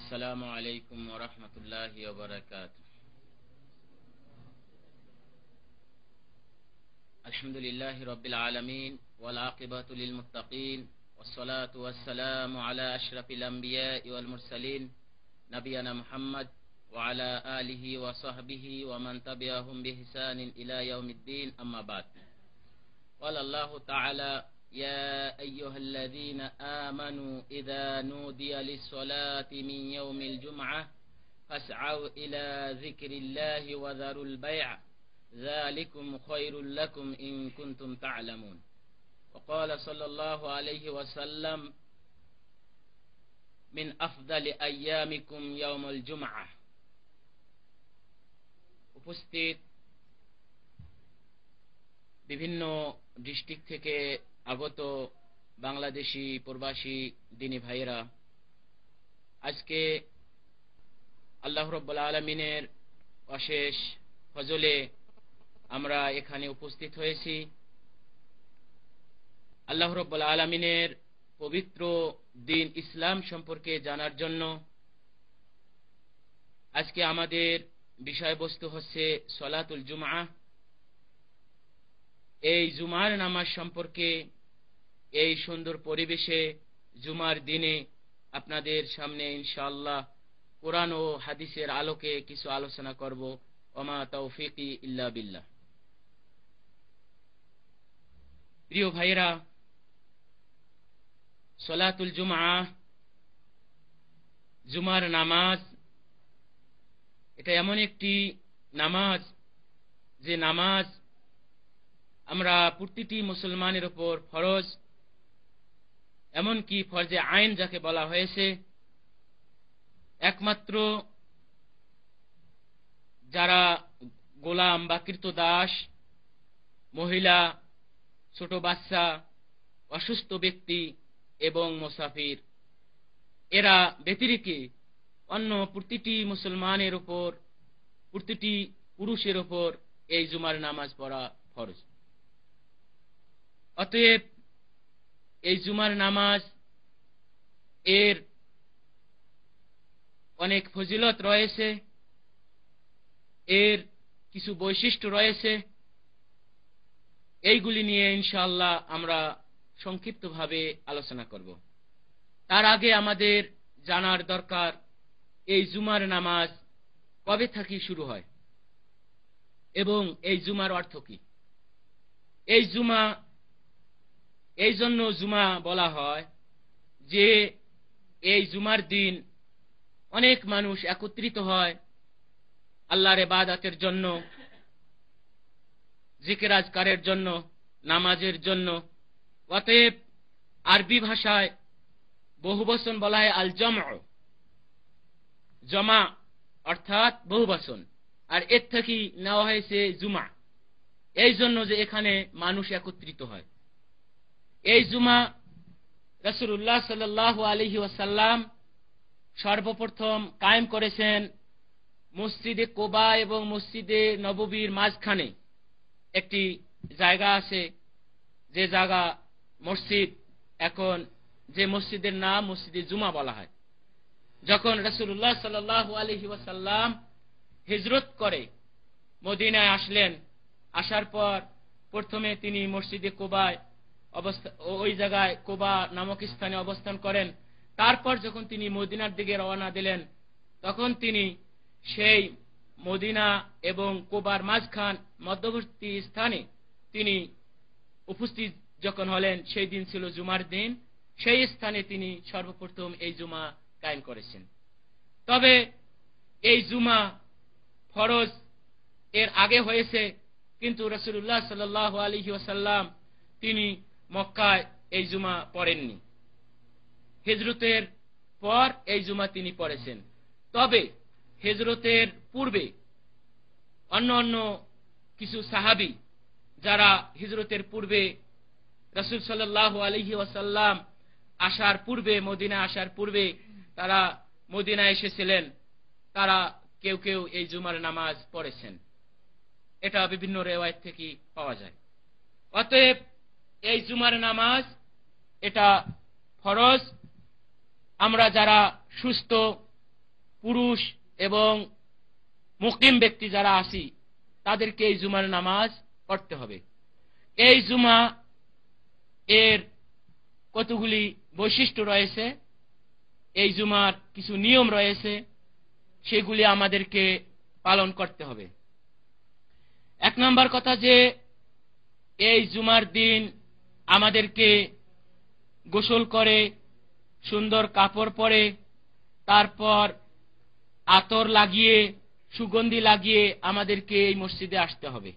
السلام عليكم ورحمة الله وبركاته. الحمد لله رب العالمين والعاقبة للمتقين والصلاة والسلام على أشرف الأنبياء والمرسلين نبينا محمد وعلى آله وصحبه ومن تبعهم بإحسان إلى يوم الدين. أما بعد، قال الله تعالى: يا أيها الذين آمنوا إذا نودي للصلاة من يوم الجمعة فاسعوا إلى ذكر الله وذروا البيع ذلكم خير لكم إن كنتم تعلمون. وقال صلى الله عليه وسلم: من أفضل أيامكم يوم الجمعة. উপস্থিত বিভিন্ন ডিস্ট্রিক্ট থেকে আগত বাংলাদেশি প্রবাসী দিনী ভাইয়েরা, আজকে আল্লাহ রাব্বুল আলামিনের অশেষ ফজলে আমরা এখানে উপস্থিত হয়েছি আল্লাহ রাব্বুল আলামিনের পবিত্র দিন ইসলাম সম্পর্কে জানার জন্য। আজকে আমাদের বিষয়বস্তু হচ্ছে সলাতুল জুমআ। এই জুমার নামাজ সম্পর্কে এই সুন্দর পরিবেশে জুমার দিনে আপনাদের সামনে ইনশাআল্লাহ কোরআন ও হাদিসের আলোকে কিছু আলোচনা করব। ওমা তাওফিকি ইল্লা বিল্লাহ। প্রিয় ভাইরা, সলাতুল জুমআ, জুমার নামাজ, এটা এমন একটি নামাজ যে নামাজ আমরা প্রতিটি মুসলমানের উপর ফরজ, এমনকি ফরজে আইন যাকে বলা হয়েছে। একমাত্র যারা গোলাম বা কৃতদাস, মহিলা, ছোট বাচ্চা, অসুস্থ ব্যক্তি এবং মুসাফির, এরা ব্যতিরিক্ত অন্য প্রতিটি মুসলমানের উপর, প্রতিটি পুরুষের উপর এই জুমার নামাজ পড়া ফরজ। অতএব এই জুমার নামাজ এর অনেক ফজিলত রয়েছে, এর কিছু বৈশিষ্ট্য রয়েছে। এইগুলি নিয়ে ইনশাআল্লাহ আমরা সংক্ষিপ্তভাবে আলোচনা করব। তার আগে আমাদের জানার দরকার এই জুমার নামাজ কবে থেকে শুরু হয় এবং এই জুমার অর্থ কি। এই জুমা এই জন্য জুমা বলা হয় যে এই জুমার দিন অনেক মানুষ একত্রিত হয় আল্লাহর ইবাদতের জন্য, জিকির আজকারের জন্য, নামাজের জন্য। অতএব আরবি ভাষায় বহুবচন বলা হয় আল জামউ, জমা অর্থাৎ বহুবচন, আর এর থেকে নেওয়া হয়েছে জুমা, এই জন্য যে এখানে মানুষ একত্রিত হয়। এই জুমা রাসূলুল্লাহ সাল্লাল্লাহু আলাইহি ওয়াসাল্লাম সর্বপ্রথম কায়েম করেছেন মসজিদে কুবা এবং মসজিদে নববীর মাঝখানে একটি জায়গা আছে, যে জায়গা মসজিদ, এখন যে মসজিদের নাম মসজিদে জুমা বলা হয়। যখন রাসূলুল্লাহ সাল্লাল্লাহু আলাইহি ওয়াসাল্লাম হিজরত করে মদিনায় আসলেন, আসার পর প্রথমে তিনি মসজিদে কুবায় ওই জায়গায় কুবা নামক স্থানে অবস্থান করেন। তারপর যখন তিনি মদিনার দিকে রওনা দিলেন, তখন তিনি সেই মদিনা এবং কুবার মাঝখান মধ্যবর্তী স্থানে তিনি উপস্থিত যখন হলেন, সেই দিন ছিল জুমার দিন। সেই স্থানে তিনি সর্বপ্রথম এই জুমা কায়েম করেছেন। তবে এই জুমা ফরজ এর আগে হয়েছে, কিন্তু রাসূলুল্লাহ সাল্লাল্লাহু আলাইহি ওয়াসাল্লাম তিনি মক্কায় এই জুমা পড়েননি। হিজরতের পর এই জুমা তিনি পড়েছেন। তবে হিজরতের পূর্বে অন্য অন্য কিছু সাহাবী যারা হিজরতের পূর্বে রাসূল সাল্লাল্লাহু আলাইহি ওয়াসাল্লাম আসার পূর্বে, মদিনা আসার পূর্বে তারা মদিনায় এসেছিলেন, তারা কেউ কেউ এই জুমার নামাজ পড়েছেন। এটা বিভিন্ন রিওয়ায়াত থেকে পাওয়া যায়। অতএব এই জুমার নামাজ এটা ফরজ। আমরা যারা সুস্থ পুরুষ এবং মুকিম ব্যক্তি যারা আছি তাদেরকে এই জুমার নামাজ পড়তে হবে। এই জুমা এর কতগুলি বৈশিষ্ট্য রয়েছে, এই জুমার কিছু নিয়ম রয়েছে, সেগুলি আমাদেরকে পালন করতে হবে। এক নম্বর কথা যে এই জুমার দিন আমাদেরকে গোসল করে সুন্দর কাপড় পরে তারপর আতর লাগিয়ে সুগন্ধি লাগিয়ে আমাদেরকে এই মসজিদে আসতে হবে।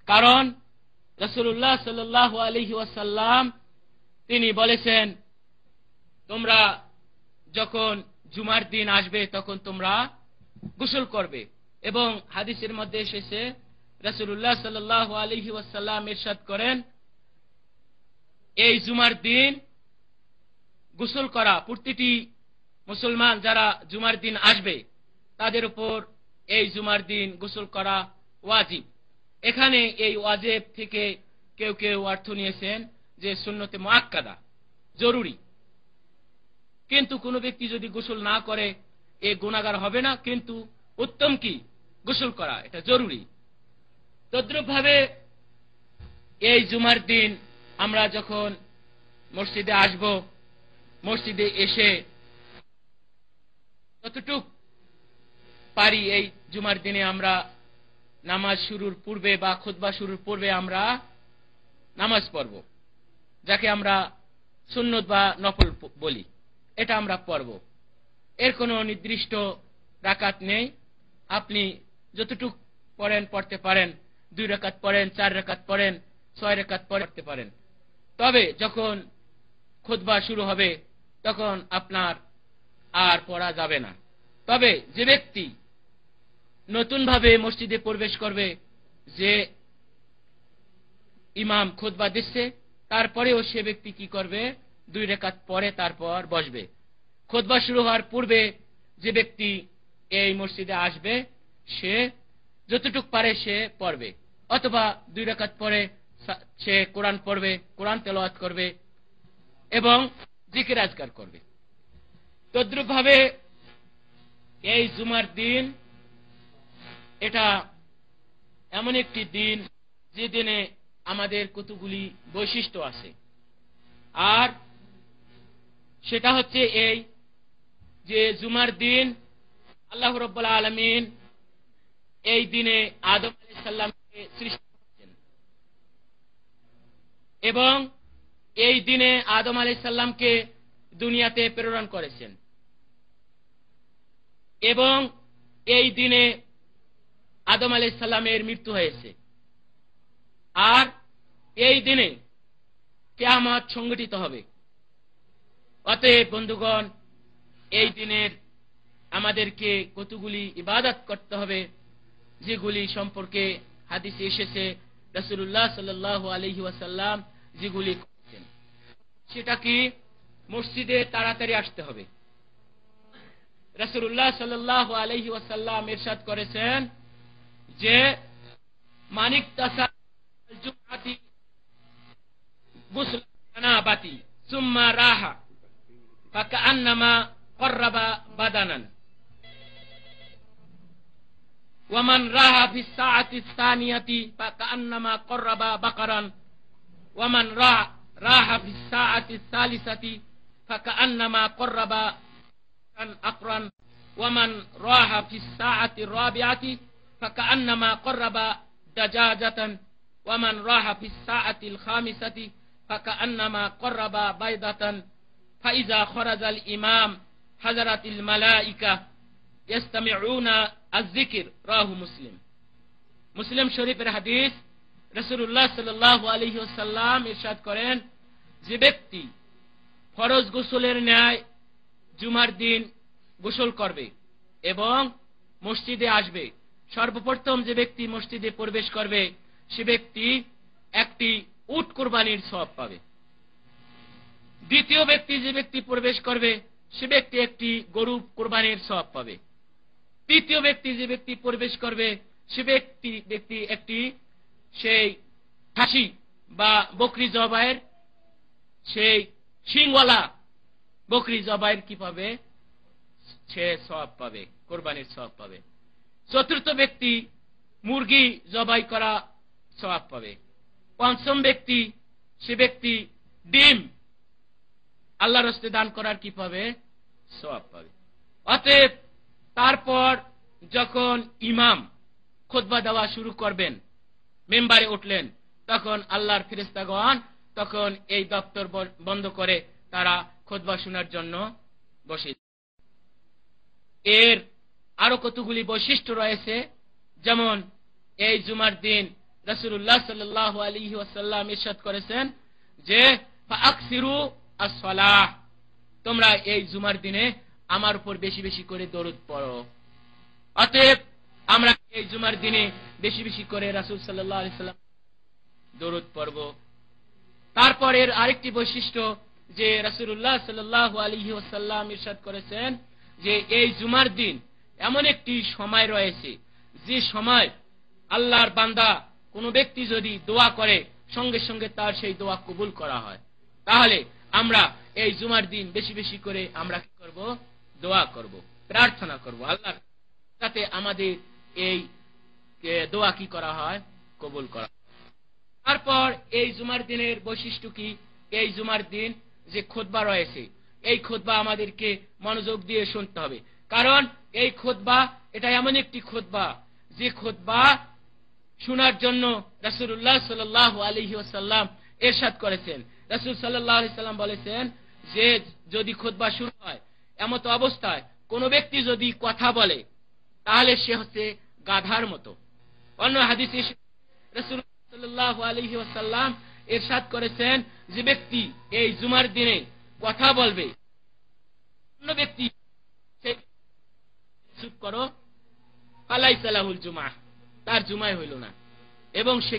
কারণ রাসূলুল্লাহ সাল্লাল্লাহু আলাইহি ওয়াসাল্লাম তিনি বলেছেন, তোমরা যখন জুমার দিন আসবে তখন তোমরা গোসল করবে। এবং হাদিসের মধ্যে এসেছে রাসূলুল্লাহ সাল্লাল্লাহু আলাইহি ওয়াসাল্লাম ইরশাদ করেন, এই জুমার দিন গোসল করা প্রতিটি মুসলমান যারা জুমার দিন আসবে তাদের উপর এই জুমার দিন গোসল করা ওয়াজিব। এখানে এই ওয়াজিব থেকে কেউ কেউ অর্থ নিয়েছেন যে সুন্নতে মুআক্কাদা, জরুরি। কিন্তু কোনো ব্যক্তি যদি গোসল না করে এ গুনাহগার হবে না, কিন্তু উত্তম কি গোসল করা, এটা জরুরি। তদ্রূপভাবে এই জুমার দিন আমরা যখন মসজিদে আসব, মসজিদে এসে যতটুক পারি এই জুমার দিনে আমরা নামাজ শুরুর পূর্বে বা খুতবা শুরুর পূর্বে আমরা নামাজ পড়ব, যাকে আমরা সুন্নত বা নফল বলি, এটা আমরা পড়ব। এর কোনো নির্দিষ্ট রাকাত নেই, আপনি যতটুক পড়েন পড়তে পারেন, 2 রাকাত পড়েন, 4 রাকাত পড়েন, 6 রাকাত পড়তে পারেন। তবে যখন খুতবা শুরু হবে তখন আপনার আর পড়া যাবে না। তবে যে ব্যক্তি নতুনভাবে মসজিদে প্রবেশ করবে, যে ইমাম খুতবা দিচ্ছে তারপরেও সে ব্যক্তি কি করবে, 2 রাকাত পড়ে তারপর বসবে। খুতবা শুরু হওয়ার পূর্বে যে ব্যক্তি এই মসজিদে আসবে সে যতটুক পারে সে পড়বে, অথবা 2 রাকাত পরে সে কোরআন পড়বে, কোরআন তেলাওয়াত করবে এবং জিকির আজকার করবে। তদ্রূপভাবে এই জুমার দিন এটা এমন একটি দিন যে দিনে আমাদের কতগুলি বৈশিষ্ট্য আছে, আর সেটা হচ্ছে এই যে জুমার দিন আল্লাহ রাব্বুল আলামিন এই দিনে আদম আলাইহিস সালামকে সৃষ্টি করেছেন এবং এই দিনে আদম আলাইহিস সালামকে দুনিয়াতে প্রেরণ করেছেন এবং এই দিনে আদম আলাইহিস সালামের মৃত্যু হয়েছে। আর এই দিনে কিয়ামত সংঘটিত হবে। অতএব বন্ধুগণ, এই দিনের আমাদেরকে কতগুলি ইবাদত করতে হবে, যেগুলি সম্পর্কে হাদিসে এসেছে রাসূলুল্লাহ সাল্লাল্লাহু আলাইহি ওয়াসাল্লাম যেগুলি করেছেন। সেটা কি, মসজিদে তাড়াতাড়ি আসতে হবে। রাসূলুল্লাহ সাল্লাল্লাহু আলাইহি ওয়াসাল্লাম ইরশাদ করেছেন যে মানিক তাসা জুমআতি গুসল জানাবাতি সুম্মা রাহা ফাকান্নামা ক্বাররাবা বাদানান ওয়ামান রাহা ফিস সাআতি সানিয়াতি ফাকান্নামা ক্বাররাবা বাকারান ওয়ামান রাহা ফিস সাআতি সালিসাতি ফাকান্নামা ক্বাররাবা আকরান ওয়ামান রাহা ফিস সাআতি রাবিআতি ফাকান্নামা ক্বাররাবা দাজাজাতান ওয়ামান রাহা ফিস সাআতিল খামিসাতি ফাকান্নামা ক্বাররাবা বাইদাতান ফাইজা খরাজাল ইমাম হাজারাতিল মালাইকা ইস্তামিউনা আয-যিকর। রাহু মুসলিম। মুসলিম শরীফের হাদিস। রাসূলুল্লাহ সাল্লাল্লাহু আলাইহি ওয়াসাল্লাম ইরশাদ করেন, যে ব্যক্তি ফরজ গোসলের ন্যায় জুমার দিন গোসল করবে এবং মসজিদে আসবে, সর্বপ্রথম যে ব্যক্তি মসজিদে প্রবেশ করবে সে ব্যক্তি একটি উট কুরবানির সওয়াব পাবে। দ্বিতীয় ব্যক্তি যে ব্যক্তি প্রবেশ করবে সে ব্যক্তি একটি গরু কুরবানির সওয়াব পাবে। তৃতীয় ব্যক্তি যে ব্যক্তি প্রবেশ করবে সে ব্যক্তি একটি সেই খাসি বা বকরি জবাইয়ের, সেই শিংওয়ালা বকরি জবাইয়ের কি পাবে, সে সওয়াব পাবে, কোরবানির সওয়াব পাবে। চতুর্থ ব্যক্তি মুরগি জবাই করা সওয়াব পাবে। পঞ্চম ব্যক্তি, সে ব্যক্তি ডিম আল্লাহর রাস্তে দান করার কি পাবে? সওয়াব পাবে। অতএব তারপর যখন ইমাম খুতবা দেওয়া শুরু করবেন, মেম্বারে উঠলেন, তখন আল্লাহর ফেরেশতাগণ তখন এই দপ্তর বন্ধ করে তারা খুতবা শোনার জন্য বসে। এর আরো কতগুলি বৈশিষ্ট্য রয়েছে, যেমন এই জুমার দিন রাসূলুল্লাহ সাল্লাল্লাহু আলাইহি ওয়াসাল্লাম ইরশাদ করেছেন যে ফাআকসিরু আস-সালাহ, তোমরা এই জুমার দিনে আমার উপর বেশি বেশি করে দরুদ পড়ো। অতএব আমরা এই জুমার দিনে বেশি বেশি করে রাসূল সাল্লাল্লাহু আলাইহি ওয়াসাল্লাম দরুদ পড়ব। তারপর এর আরেকটি বৈশিষ্ট্য যে রাসূলুল্লাহ সাল্লাল্লাহু আলাইহি ওয়াসাল্লাম ইরশাদ করেছেন যে এই জুমার দিন এমন একটি সময় রয়েছে যে সময় আল্লাহর বান্দা কোন ব্যক্তি যদি দোয়া করে সঙ্গে সঙ্গে তার সেই দোয়া কবুল করা হয়। তাহলে আমরা এই জুমার দিন বেশি বেশি করে আমরা কি করব? দোয়া করব, প্রার্থনা করব আল্লাহর যাতে আমাদের এই দোয়া কি করা হয়? কবুল করা। তারপর এই জুমার দিনের বৈশিষ্ট্য কি? এই জুমার দিন যে খুতবা রয়েছে, এই খুতবা আমাদেরকে মনোযোগ দিয়ে শুনতে হবে, কারণ এই খুতবা এটা এমন একটি খুতবা যে খুতবা শোনার জন্য রাসূলুল্লাহ সাল্লাল্লাহু আলাইহি ওয়াসাল্লাম ইরশাদ করেছেন। রাসূল সাল্লাল্লাহু আলাইহি ওয়াসাল্লাম বলেছেন যে যদি খুতবা শুরু হয় এমত অবস্থায় কোন ব্যক্তি যদি কথা বলে তাহলে সে হচ্ছে গাধার মতো। অন্য হাদিসে রাসূল সাল্লাল্লাহু আলাইহি ওয়াসাল্লাম ইরশাদ করেছেন যে ব্যক্তি এই জুমার দিনে কথা বলবে, অন্য ব্যক্তি চুপ করো, ফালাইসা লাহুল জুমআহ, তার জুমাই হইল না এবং সে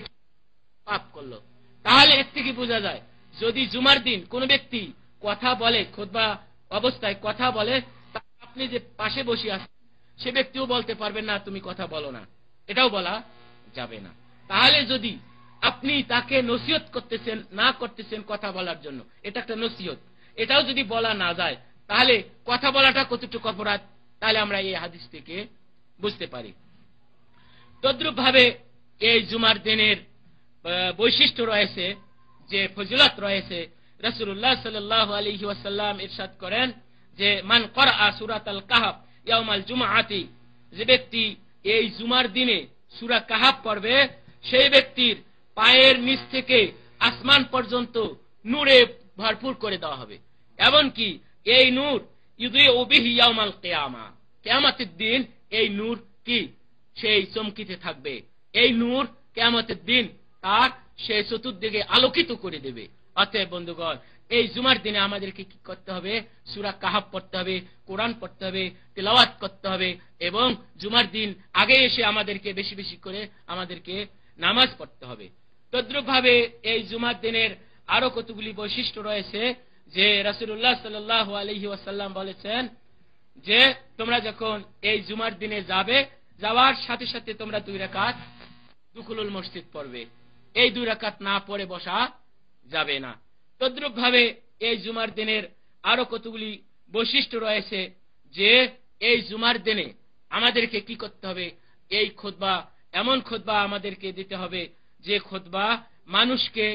পাপ করলো। তাহলে এর থেকে বোঝা যায় যদি জুমার দিন কোন ব্যক্তি কথা বলে, খুতবা অবস্থায় কথা বলে, আপনি যে পাশে বসে আছেন সে ব্যক্তিও বলতে পারবেন না তুমি কথা বলো না, এটাও বলা যাবে না। তাহলে যদি আপনি তাকে নসিহত করতেছেন না করতেছেন কথা বলার জন্য, এটা একটা নসিহত, এটাও যদি বলা না যায় তাহলে কথা বলাটা কতটুকু অপরাধ, তাহলে আমরা এই হাদিস থেকে বুঝতে পারি। তদ্রূপ ভাবে এই জুমার দিনের বৈশিষ্ট্য রয়েছে, যে ফজিলত রয়েছে। রাসূলুল্লাহ সাল্লাল্লাহু আলাইহি ওয়াসাল্লাম ইরশাদ করেন যে মান ক্বরাআ সূরাতাল কাহফ ইয়াউমাল জুমআতি, যে ব্যক্তি এই জুমার দিনে সূরা কাহফ পড়বে সেই ব্যক্তির পায়ের নিচ থেকে আসমান পর্যন্ত নূরে ভরপুর করে দেওয়া হবে। এমনকি এই নূর ইউদিউ বিহি ইয়াউমাল কিয়ামা, কিয়ামতের দিন এই নূর কি সেই চমকিতে থাকবে। এই নূর কিয়ামতের দিন তার সেই চতুর্দিকে আলোকিত করে দেবে। অতএব বন্ধুগণ, এই জুমার দিনে আমাদেরকে কি করতে হবে? সূরা কাহফ পড়তে হবে, কোরআন পড়তে হবে, তিলাওয়াত করতে হবে এবং জুমার দিন আগে এসে আমাদেরকে বেশি বেশি করে আমাদেরকে নামাজ পড়তে হবে। তদ্রূপ ভাবে এই জুমার দিনের আরো কতগুলি বৈশিষ্ট্য রয়েছে, যে রাসূলুল্লাহ সাল্লাল্লাহু আলাইহি ওয়াসাল্লাম বলেছেন যে তোমরা যখন এই জুমার দিনে যাবে, যাওয়ার সাথে সাথে তোমরা 2 রাকাত দুখুলুল মসজিদ পড়বে, এই 2 রাকাত না পড়ে বসা যাবে না। তদ্রূপ ভাবে এই জুমার দিনের আরো কতগুলি বৈশিষ্ট্য রয়েছে, যে এই জুমার দিনে আমাদেরকে কি করতে হবে? এই খুতবা, এমন খুতবা আমাদেরকে দিতে হবে যে খুতবা মানুষকে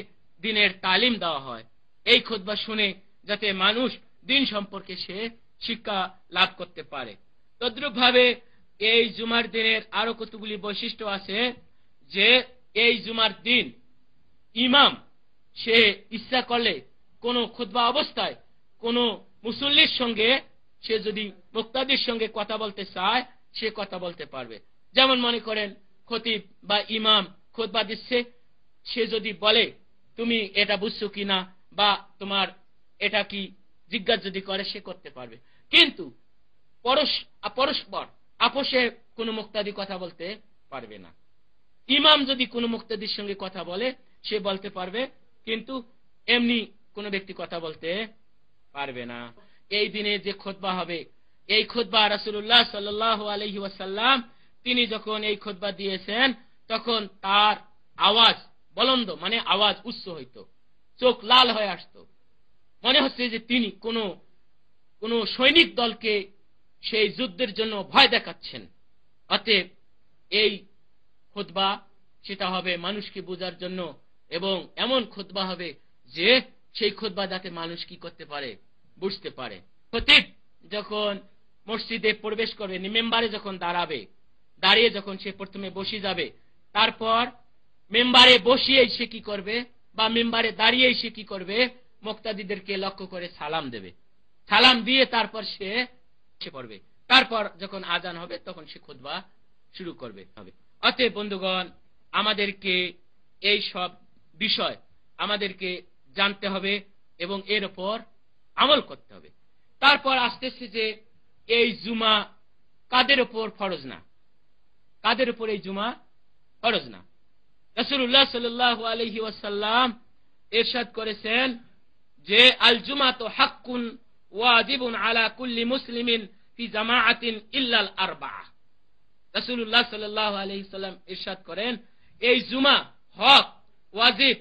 দিনের তালিম দেওয়া হয়, এই খুতবা শুনে যাতে মানুষ দিন সম্পর্কে সে শিক্ষা লাভ করতে পারে। তদ্রূপ ভাবে এই জুমার দিনের আরো কতগুলি বৈশিষ্ট্য আছে, যে এই জুমার দিন ইমাম সে ইচ্ছা করলে কোন খুতবা অবস্থায় কোন মুসল্লির সঙ্গে সে যদি মুক্তাদির সঙ্গে কথা বলতে চায় সে কথা বলতে পারবে। যেমন মনে করেন খতিব বা ইমাম খুতবা দিচ্ছে, সে যদি বলে তুমি এটা বুঝছো কিনা বা তোমার এটা কি জিজ্ঞাসা যদি করে সে করতে পারবে। কিন্তু পরস্পর আপোষে কোনো মুক্তাদি কথা বলতে পারবে না। ইমাম যদি কোনো মুক্তাদির সঙ্গে কথা বলে সে বলতে পারবে, কিন্তু এমনি কোনো ব্যক্তি কথা বলতে পারবে না। এই দিনে যে খুতবা হবে, এই খুতবা রাসূলুল্লাহ সাল্লাল্লাহু আলাইহি ওয়াসাল্লাম তিনি যখন এই খুতবা দিয়েছেন তখন তার আওয়াজ বলন্দ, মানে আওয়াজ উচ্চ হইতো, চোখ লাল হয়ে আসতো, মনে হচ্ছে যে তিনি কোন সৈনিক দলকে সেই যুদ্ধের জন্য ভয় দেখাচ্ছেন। অতএব এই খুতবা সেটা হবে মানুষকে বোঝার জন্য, এবং এমন খুতবা হবে যে সেই খুতবা যাতে মানুষ কি করতে পারে, বুঝতে পারে। খতিব যখন মসজিদে প্রবেশ করবে, মেম্বারে যখন দাঁড়াবে, দাঁড়িয়ে যখন সে প্রথমে বসে যাবে, তারপর মেম্বারে বসিয়ে সে কি করবে, বা মেম্বারে দাঁড়িয়ে সে কি করবে, মুক্তাদিদেরকে লক্ষ্য করে সালাম দেবে। সালাম দিয়ে তারপর সে পড়বে। তারপর যখন আজান হবে তখন সে খুতবা শুরু করবে। অতএব বন্ধুগণ, আমাদেরকে এই সব বিষয় আমাদেরকে জানতে হবে এবং এর উপর আমল করতে হবে। তারপর আসতেছে যে এই জুমা কাদের উপর ফরজ না, কাদের উপর এই জুমা ফরজ না। রাসূলুল্লাহ সাল্লাল্লাহু আলাইহি ওয়াসাল্লাম ইরশাদ করেছেন যে আল জুমাতু হাক্কুন ওয়াজিবুন আলা কুল্লি মুসলিমিন ফি জামাআতিন ইল্লাল আরবাআ। রাসূলুল্লাহ সাল্লাল্লাহু আলাইহি সাল্লাম ইরশাদ করেন, এই জুমা হক, ওয়াজিব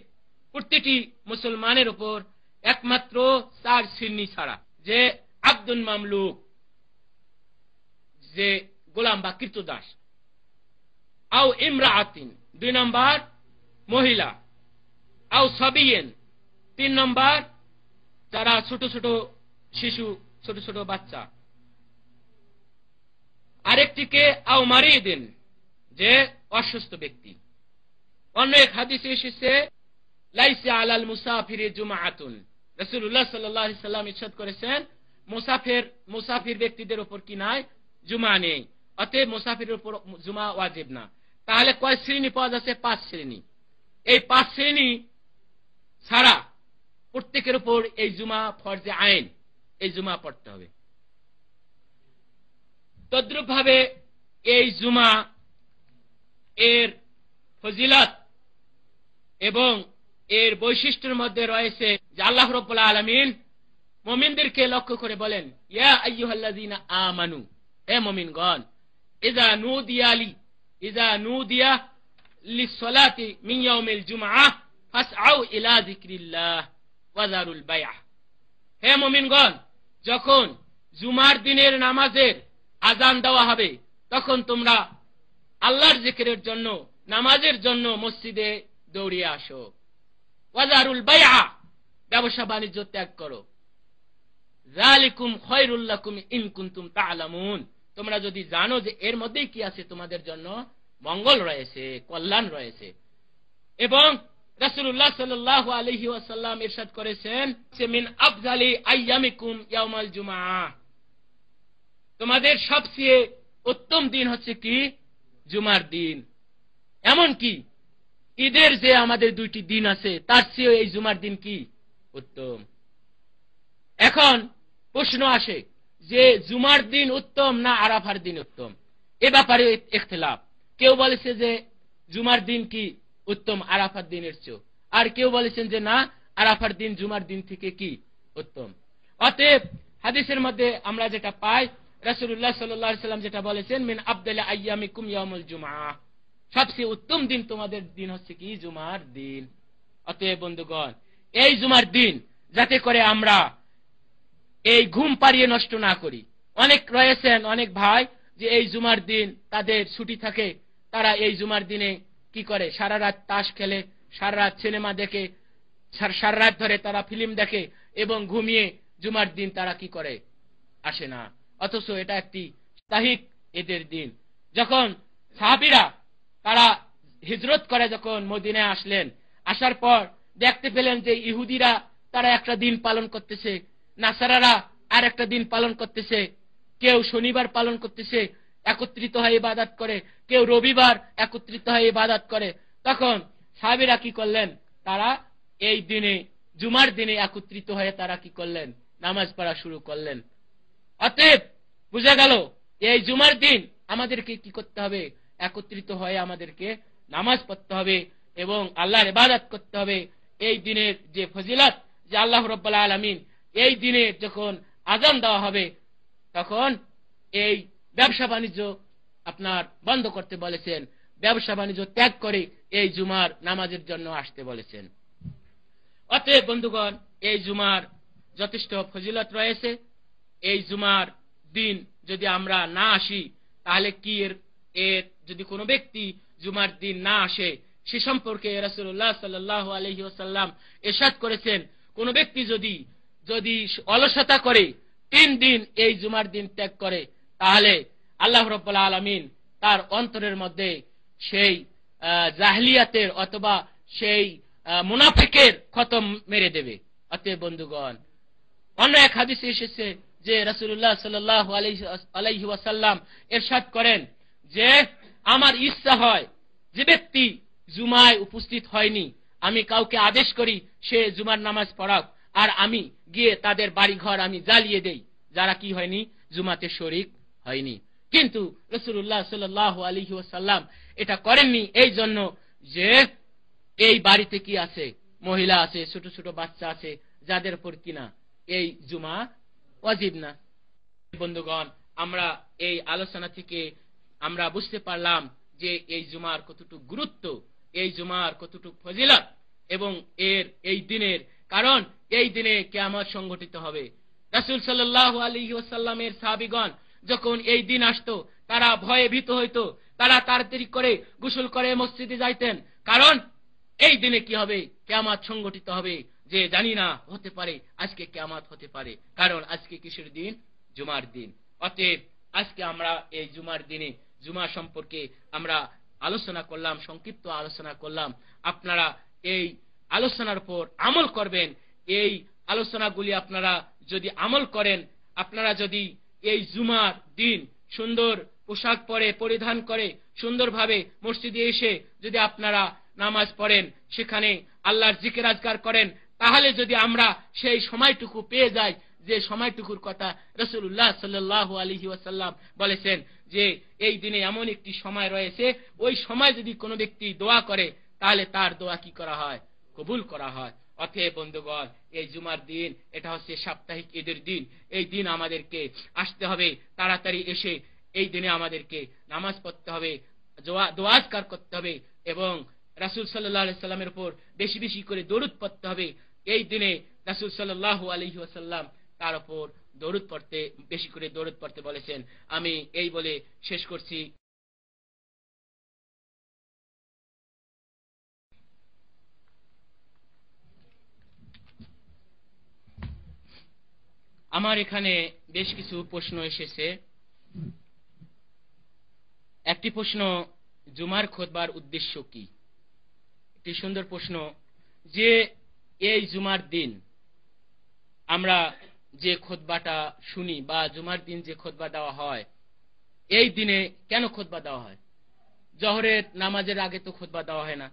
প্রত্যেকটি মুসলমানের উপর একমাত্র 4 শ্রেণী ছাড়া, যে আব্দুল মামলুক, যে গোলাম বা কৃতদাস, আও ইমরাআতিন 2 নম্বর মহিলা, আও সাবিয়েন 3 নম্বর যারা ছোট ছোট শিশু, ছোট ছোট বাচ্চা, আরেকটিকে আও মারিদিন, যে অসুস্থ ব্যক্তি। অন্য এক হাদিসে এসেছে লাইসা আলাল মুসাফিরি জুমআতুন। রাসূলুল্লাহ সাল্লাল্লাহু আলাইহি সাল্লাম ইরশাদ করেছেন, মুসাফির ব্যক্তিদের উপর কি নাই, জুমা নেই। অতএব মুসাফিরের উপর জুমা ওয়াজিব না। তাহলে কয় শ্রেণী পাওয়া যাচ্ছে? 5 শ্রেণী। এই 5 শ্রেণী ছাড়া প্রত্যেকের উপর এই জুমা ফরজে আইন, এই জুমা পড়তে হবে। তদ্রূপ ভাবে এই জুমা এর ফজিলত এবং এর বৈশিষ্ট্যের মধ্যে রয়েছে যে আল্লাহ রাব্বুল আলামিন মুমিনদেরকে লক্ষ্য করে বলেন, ইয়া আইয়ুহাল্লাযীনা আমানু, হে মুমিনগণ, ইযা নুদিয়া লিস-সালাতি মিন ইয়াউমিল জুমআহ ফাসআউ ইলা যিকরিল্লাহ ওয়া যারুল বাই'আ। হে মুমিনগণ, যখন জুমার দিনের নামাজের আযান দেওয়া হবে তখন তোমরা আল্লাহর জিকিরের জন্য, নামাজের জন্য মসজিদে দৌড়িয়ে আসো। ওয়া যারুল বাই'আ, ব্যবসা বাণিজ্য ত্যাগ করো। যালিকুম খায়রুল লাকুম ইন কুনতুম তা'লামুন, তোমরা যদি জানো যে এর মধ্যেই কি আছে, তোমাদের জন্য মঙ্গল রয়েছে, কল্যাণ রয়েছে। এবং রাসূলুল্লাহ সাল্লাল্লাহু আলাইহি ওয়াসাল্লাম ইরশাদ করেছেন, মিন আফজালি আইয়ামিকুম ইয়াউমাল জুমআহ, তোমাদের সবচেয়ে উত্তম দিন হচ্ছে কি? জুমার দিন। এমন কি ঈদের যে আমাদের 2টি দিন আছে তার চেয়ে এই জুমার দিন কি উত্তম। এখন প্রশ্ন আসে যে জুমার দিন উত্তম না আরাফার দিন উত্তম? এ ব্যাপারে ইখতিলাফ। কেউ বলেছে যে জুমার দিন কি উত্তম আরাফার দিনের চেয়ে, আর কেউ বলেছেন যে না, আরাফার দিন জুমার দিন থেকে কি উত্তম। অতএব হাদিসের মধ্যে আমরা যেটা পাই, রাসূলুল্লাহ সাল্লাল্লাহু আলাইহি সাল্লাম যেটা বলেছেন, মিন আফদালি আইয়ামিকুম ইয়াউমুল জুমআহ, সবচেয়ে উত্তম দিন তোমাদের দিন হচ্ছে কি? জুমার দিন। অতএব বন্ধুগণ, এই জুমার দিন যাতে করে আমরা এই ঘুম পাড়িয়ে নষ্ট না করি। অনেক রয়েছেন, অনেক ভাই যে এই জুমার দিন তাদের ছুটি থাকে, তারা এই জুমার দিনে কি করে? সারা রাত তাস খেলে, সারা রাত সিনেমা দেখে, সারা রাত ধরে তারা ফিল্ম দেখে এবং ঘুমিয়ে জুমার দিন তারা কি করে? আসে না। অথচ এটা একটি সাহিক ঈদের দিন। যখন সাহাবীরা তারা হিজরত করে যখন মদিনায় আসলেন, আসার পর দেখতে পেলেন যে ইহুদিরা তারা একটা দিন পালন করতেছে, নাসারারা আর একটা দিন পালন করতেছে, কেউ শনিবার পালন করতেছে, একত্রিত হয়ে ইবাদত করে, কেউ রবিবার একত্রিত হয়ে ইবাদত করে। তখন সাহাবীরা কি করলেন? তারা এই দিনে, জুমার দিনে একত্রিত হয়ে তারা কি করলেন? নামাজ পড়া শুরু করলেন। অতএব বুঝা গেল এই জুমার দিন আমাদেরকে কি করতে হবে? একত্রিত হয়ে আমাদেরকে নামাজ পড়তে হবে এবং আল্লাহর ইবাদত করতে হবে। এই দিনের যে ফজিলত, যে আল্লাহ রাব্বুল আলামিন এই দিনে যখন আযান দেওয়া হবে তখন এই ব্যবসা বাণিজ্য আপনার বন্ধ করতে বলেছেন, ব্যবসা বাণিজ্য ত্যাগ করে এই জুমার নামাজের জন্য আসতে বলেছেন। অতএব বন্ধুগণ, এই জুমার যথেষ্ট ফজিলত রয়েছে। এই জুমার দিন যদি আমরা না আসি, তাহলে কি এর যদি কোনো ব্যক্তি জুমার দিন না আসে, সে সম্পর্কে রাসূলুল্লাহ সাল্লাল্লাহু আলাইহি ওয়াসাল্লাম ইরশাদ করেছেন, কোন ব্যক্তি যদি অলসতা করে 3 দিন এই জুমার দিন ত্যাগ করে, তাহলে আল্লাহ রাব্বুল আলামিন তার অন্তরের মধ্যে সেই জাহেলিয়াতের অথবা সেই মুনাফিকের খতম মেরে দেবে। অতএব বন্ধুগণ, অন্য এক হাদিসে এসেছে যে রাসূলুল্লাহ সাল্লাল্লাহু আলাইহি ওয়াসাল্লাম ইরশাদ করেন যে আমার ইচ্ছা হয় যে ব্যক্তি জুমায় উপস্থিত হয়নি, আমি কাউকে আদেশ করি সে জুমার নামাজ পড়াক, আর আমি গিয়ে তাদের বাড়ি ঘর আমি জ্বালিয়ে দেই, যারা কি হয়নি, জুমাতে শরীক হয়নি। কিন্তু রাসূলুল্লাহ সাল্লাল্লাহু আলাইহি ওয়াসাল্লাম এটা করেননি, এই জন্য যে এই বাড়িতে কি আছে, মহিলা আছে, ছোট ছোট বাচ্চা আছে, যাদের উপর কিনা এই জুমা ওয়াজিব না। বন্ধুগণ, আমরা এই আলোচনা থেকে আমরা বুঝতে পারলাম যে এই জুমার কতটুকু গুরুত্ব, এই জুমার কতটুকু ফজিলত, এবং এই দিনের কারণ এই দিনে কিয়ামত সংঘটিত হবে। রাসূল সাল্লাল্লাহু আলাইহি ওয়াসাল্লামের সাহাবীগণ যখন এই দিন আসতো, তারা ভয়ে ভীত হইতো, তারা তাড়াতাড়ি করে গোসল করে মসজিদে যাইতেন, কারণ এই দিনে কি হবে, কিয়ামত সংঘটিত হবে। যে জানি না, হতে পারে আজকে কিয়ামত হতে পারে, কারণ আজকে কিসের দিন, জুমার দিন। অতএব আজকে আমরা এই জুমার দিনে জুমা সম্পর্কে আমরা আলোচনা করলাম, সংক্ষিপ্ত আলোচনা করলাম। আপনারা এই আলোচনার উপর আমল করবেন। এই আলোচনাগুলি আপনারা যদি আমল করেন, আপনারা যদি এই জুমার দিন সুন্দর পোশাক পরিধান করে সুন্দরভাবে মসজিদে এসে যদি আপনারা নামাজ পড়েন, সেখানে আল্লাহর জিকির আজকার করেন, তাহলে যদি আমরা সেই সময়টুকু পেয়ে যাই যে সময়টুকুর কথা রাসূলুল্লাহ সাল্লাল্লাহু আলাইহি ওয়াসাল্লাম বলেছেন যে এই দিনে এমন একটি সময় রয়েছে, ওই সময় যদি কোনো ব্যক্তি দোয়া করে, তাহলে তার দোয়া কি করা হয়, কবুল করা হয়। অতএব বন্ধুগণ, এই জুমার দিন এটা হচ্ছে সাপ্তাহিক ঈদের দিন। এই দিন আমাদেরকে আসতে হবে, তাড়াতাড়ি এসে এই দিনে আমাদেরকে নামাজ পড়তে হবে, দোয়া আজকার করতে হবে, এবং রাসূল সাল্লাল্লাহু আলাইহি ওয়াসাল্লামের উপর বেশি বেশি করে দরুদ পড়তে হবে। এই দিনে রাসূল সাল্লাল্লাহু আলাইহি ওয়াসাল্লাম তার উপর দরুদ পড়তে, বেশি করে দরুদ পড়তে বলেছেন। আমি এই বলে শেষ করছি। আমার এখানে বেশ কিছু প্রশ্ন এসেছে। একটি প্রশ্ন, জুমার খুতবার উদ্দেশ্য কি? একটি সুন্দর প্রশ্ন, যে এই জুমার দিন আমরা যে খুতবাটা শুনি বা জুমার দিন যে খুতবা দেওয়া হয়, এই দিনে কেন খুতবা দেওয়া হয়? জোহরের নামাজের আগে তো খুতবা দেওয়া হয় না,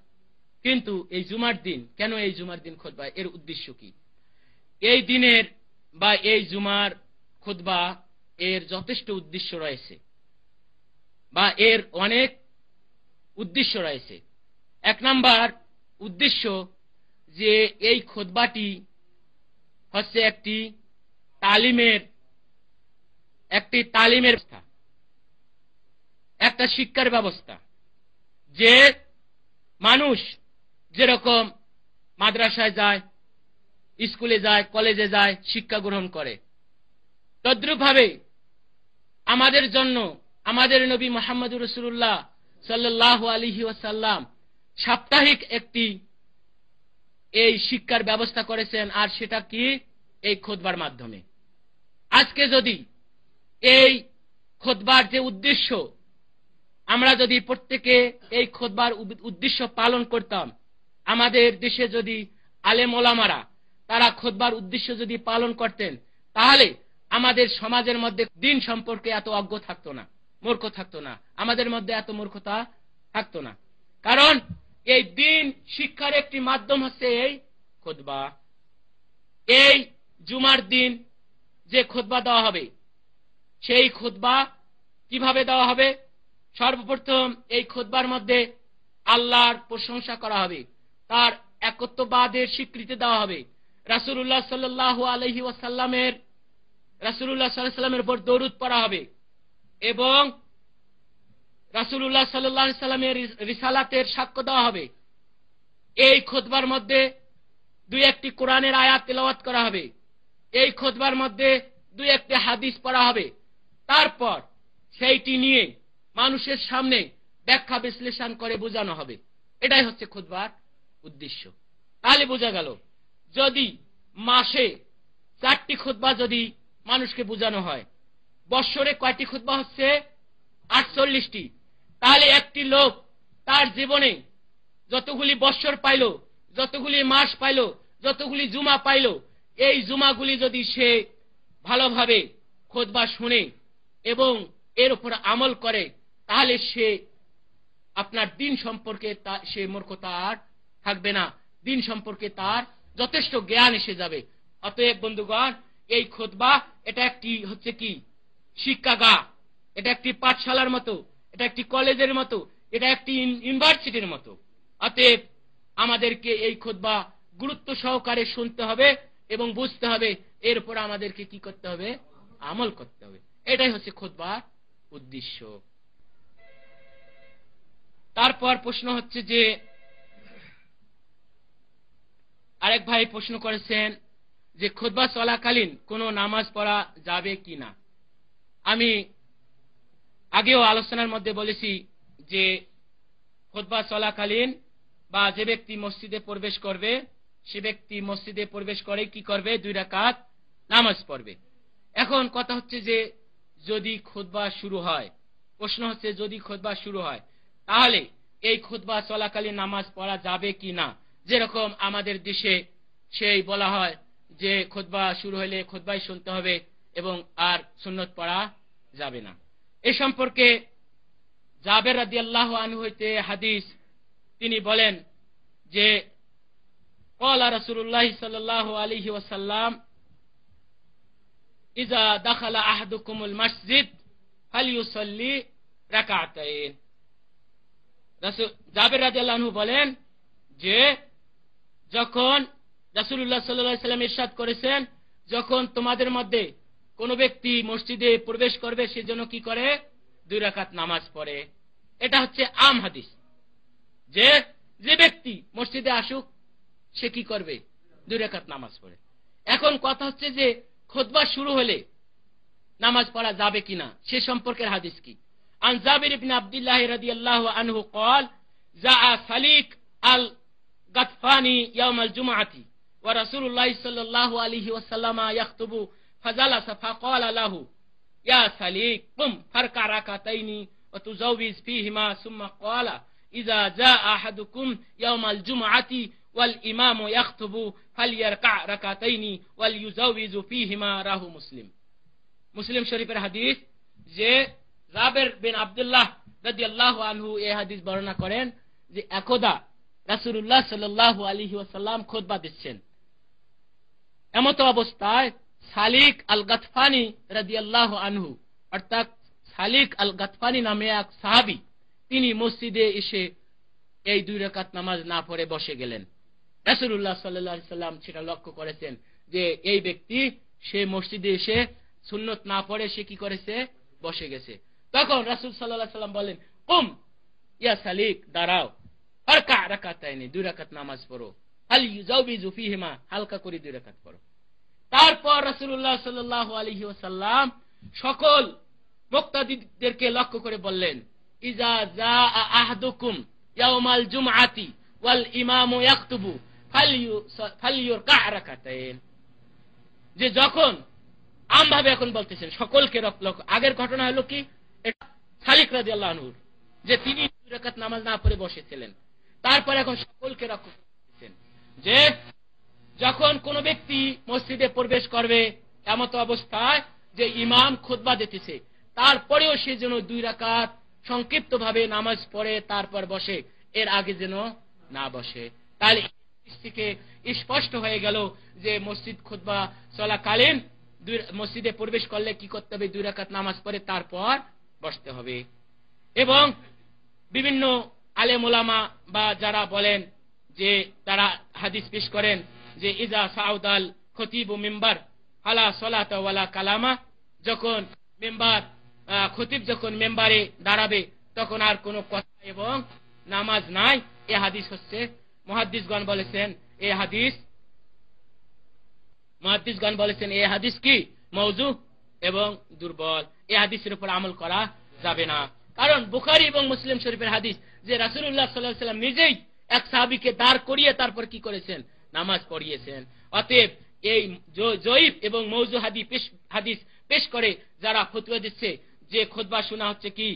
কিন্তু এই জুমার দিন কেন, এই জুমার দিন খুতবা, এর উদ্দেশ্য কি? এই দিনের বা এই জুমার খুতবা এর যথেষ্ট উদ্দেশ্য রয়েছে, বা এর অনেক উদ্দেশ্য রয়েছে। 1 নাম্বার উদ্দেশ্য যে এই খুতবাটি হচ্ছে একটি তালিমের ব্যবস্থা, একটা শিক্ষার ব্যবস্থা, যে মানুষ যেরকম মাদ্রাসায় যায়, স্কুলে যায়, কলেজে যায়, শিক্ষা গ্রহণ করে, তদ্রূপভাবে আমাদের জন্য আমাদের নবী মুহাম্মদুর রাসূলুল্লাহ সাল্লাল্লাহু আলাইহি ওয়াসাল্লাম সাপ্তাহিক একটি এই শিক্ষার ব্যবস্থা করেছেন, আর সেটা কি, এই খুতবার মাধ্যমে। আজকে যদি এই খুতবার যে উদ্দেশ্য, আমরা যদি প্রত্যেকে এই খুতবার উদ্দেশ্য পালন করতাম, আমাদের দেশে যদি আলেম ওলামারা তারা খুতবার উদ্দেশ্য যদি পালন করতেন, তাহলে আমাদের সমাজের মধ্যে দিন সম্পর্কে এত অজ্ঞ থাকতো না, মূর্খ থাকতো না, আমাদের মধ্যে এত মূর্খতা থাকতো না। কারণ এই দিন শিক্ষার একটি মাধ্যম হচ্ছে এই খুতবা। এই জুমার দিন যে খুতবা দেওয়া হবে, সেই খুতবা কিভাবে দেওয়া হবে? সর্বপ্রথম এই খুতবার মধ্যে আল্লাহর প্রশংসা করা হবে, তার একত্ববাদের স্বীকৃতি দেওয়া হবে, রাসূলুল্লাহ সাল্লাল্লাহু আলাইহি ওয়াসাল্লামের উপর দরুদ পড়া হবে, এবং রাসূলুল্লাহ সাল্লাল্লাহু আলাইহি ওয়াসাল্লামের রিসালাতের সাক্ষ্য দেওয়া হবে। এই খুতবার মধ্যে 2-1টি কোরআনের আয়াত তেলাওয়াত করা হবে। এই খুতবার মধ্যে 2-1টি হাদিস পড়া হবে। তারপর সেইটি নিয়ে মানুষের সামনে ব্যাখ্যা বিশ্লেষণ করে বোঝানো হবে। এটাই হচ্ছে খুতবার উদ্দেশ্য। তাহলে বোঝা গেল, যদি মাসে 4টি খুতবা যদি মানুষকে বোঝানো হয়, বৎসরে কয়টি খুতবা হচ্ছে? 48টি। তাহলে একটি লোক তার জীবনে যতগুলি বৎসর পাইল, যতগুলি মাস পাইল, যতগুলি জুমা পাইল, এই জুমাগুলি যদি সে ভালোভাবে খুতবা শুনে এবং এর উপর আমল করে, তাহলে সে আপনার দিন সম্পর্কে সে মূর্খতা আর থাকবে না, দিন সম্পর্কে তার যথেষ্ট জ্ঞান এসে যাবে। অতএব বন্ধুগণ, এই খুতবা এটা একটি হচ্ছে কি শিক্ষাগার, এটা একটি পাঠশালার মতো, এটা একটি কলেজের মতো, এটা একটি ইউনিভার্সিটির মতো। অতএব আমাদেরকে এই খুতবা গুরুত্ব সহকারে শুনতে হবে এবং বুঝতে হবে, এরপর আমাদেরকে কি করতে হবে? আমল করতে হবে। এটাই হচ্ছে খুতবার উদ্দেশ্য। তারপর প্রশ্ন হচ্ছে যে, আরেক ভাই প্রশ্ন করেছেন যে খুতবা চলাকালীন কোনো নামাজ পড়া যাবে কিনা। আমি আগেও আলোচনার মধ্যে বলেছি যে খুতবা চলাকালীন বা যে ব্যক্তি মসজিদে প্রবেশ করবে, সে ব্যক্তি মসজিদে প্রবেশ করে কি করবে? 2 রাকাত নামাজ পড়বে। এখন কথা হচ্ছে যে যদি খুতবা শুরু হয়, প্রশ্ন হচ্ছে যদি খুতবা শুরু হয়, তাহলে এই খুতবা চলাকালীন নামাজ পড়া যাবে কি না। যেরকম আমাদের দেশে সেই বলা হয় যে খুতবা শুরু হলে খুতবাই শুনতে হবে এবং আর সুন্নত পড়া যাবে না। এ সম্পর্কে জাবের রাদিয়াল্লাহু আনহু হইতে হাদিস, তিনি বলেন যে ক্বালা রাসূলুল্লাহ সাল্লাল্লাহু আলাইহি ওয়াসাল্লাম ইযা দাখালা আহাদুকুমুল মসজিদ ফালইউসাল্লি রাকাতাইন। জাবের রাদিয়াল্লাহু আনহু বলেন যে যখন রাসূলুল্লাহ সাল্লাল্লাহু আলাইহি ওয়াসাল্লাম ইরশাদ করেছেন, যখন তোমাদের মধ্যে কোন ব্যক্তি মসজিদে প্রবেশ করবে সে যেন কি করে? 2 রাকাত নামাজ পড়ে। এটা হচ্ছে আম হাদিস, যে যে ব্যক্তি মসজিদে আসুক সে কি করবে? 2 রাকাত নামাজ পড়ে। এখন কথা হচ্ছে যে খুতবা শুরু হলে নামাজ পড়া যাবে কিনা, সে সম্পর্কের হাদিস কি? আন জাবির ইবনে আব্দুল্লাহ রাদিয়াল্লাহু আনহু قال جاء سليك الغطفاني يوم الجمعة ورسول الله صلى الله عليه وسلم يخطب فجلس فقال له يا سليك قم فاركع ركعتين وتزوج فيهما ثم قال إذا جاء أحدكم يوم الجمعة والإمام يخطب فليركع ركعتين وليزوج فيهما রাহ মুসলিম। মুসলিম শরীফের হাদিস, যে জাবের বিন আব্দুল্লাহ রাদিয়াল্লাহু আনহু এই হাদিস বর্ণনা করেন যে একদা রাসূলুল্লাহ সাল্লাল্লাহু আলাইহি ওয়াসাল্লাম খুতবা দিচ্ছেন, এমত অবস্থায় সালিক আল গাতফানি রাদিয়াল্লাহু আনহু, অর্থাৎ সালিক আল গাতফানি নামে এক সাহাবী, তিনি মসজিদে এসে এই 2 রাকাত নামাজ না পড়ে বসে গেলেন। রাসূলুল্লাহ সাল্লাল্লাহু আলাইহি ওয়াসাল্লাম সেটা লক্ষ্য করেছেন যে এই ব্যক্তি সে মসজিদে এসে সুন্নত না পড়ে সে কি করেছে? বসে গেছে। তখন রাসূল সাল্লাল্লাহু আলাইহি ওয়াসাল্লাম বলেন, কুম ইয়া সালিক, দাঁড়াও, ফারকা রাকাতাইনি, 2 রাকাত নামাজ পড়ো, হাল ইউজাউবিজু ফিহিমা, হালকা করে 2 রাকাত পড়ো। তারপর রাসূলুল্লাহ সাল্লাল্লাহু আলাইহি ওয়াসাল্লাম সকল মুক্তাদিদেরকে লক্ষ্য করে বললেন, ইজা জাআ আহাদুকুম ইয়াউমাল জুমআতি ওয়াল ইমামু ইয়াখতুবু ফালইউরকা রাকাতাইন। যে যখন আমভাবে এখন বলতেছেন সকলকে লক্ষ্য, আগের ঘটনা হলো কি সালিক রাদিয়াল্লাহু আনহু, যে তিনি 2 রাকাত নামাজ না পড়ে বসেছিলেন। তারপর এখন সকলকে লক্ষ্য করতেছেন যে যখন কোন ব্যক্তি মসজিদে প্রবেশ করবে এমত অবস্থায় যে ইমাম খুতবা দিতেছে, তারপরেও সে যেন 2 রাকাত সংক্ষিপ্ত ভাবে নামাজ পড়ে তারপর বসে, এর আগে যেন না বসে। তাহলে থেকে স্পষ্ট হয়ে গেল যে মসজিদ খুতবা চলাকালীন মসজিদে প্রবেশ করলে কি করতে হবে? 2 রাকাত নামাজ পড়ে তারপর বসতে হবে। এবং বিভিন্ন আলেম ওলামা বা যারা বলেন যে তারা হাদিস পেশ করেন যে ইজা সাউদাল খতিব মিম্বার আলা সালাতা ওয়ালা কালামা, যখন মেম্বার খতিব যখন মেম্বারে দাঁড়াবে তখন আর কোনো কথা এবং নামাজ নাই। এই হাদিস হচ্ছে মুহাদ্দিসগণ বলেছেন এই হাদিস কি মওযু, এবং দুর্বল। এই হাদিসের উপর আমল করা যাবে না। কারণ বুখারী এবং মুসলিম শরীফের হাদিস যে রাসূলুল্লাহ সাল্লাল্লাহু আলাইহি ওয়াসাল্লাম নিজেই এক সাহাবীকে দাঁড় করিয়ে তারপর কি করেছেন, নামাজ পড়িয়েছেন। অতএব এই জয়ীফ এবং মওযু হাদিস পেশ করে যারা ফতোয়া দিচ্ছে যে খুতবা শোনা হচ্ছে কি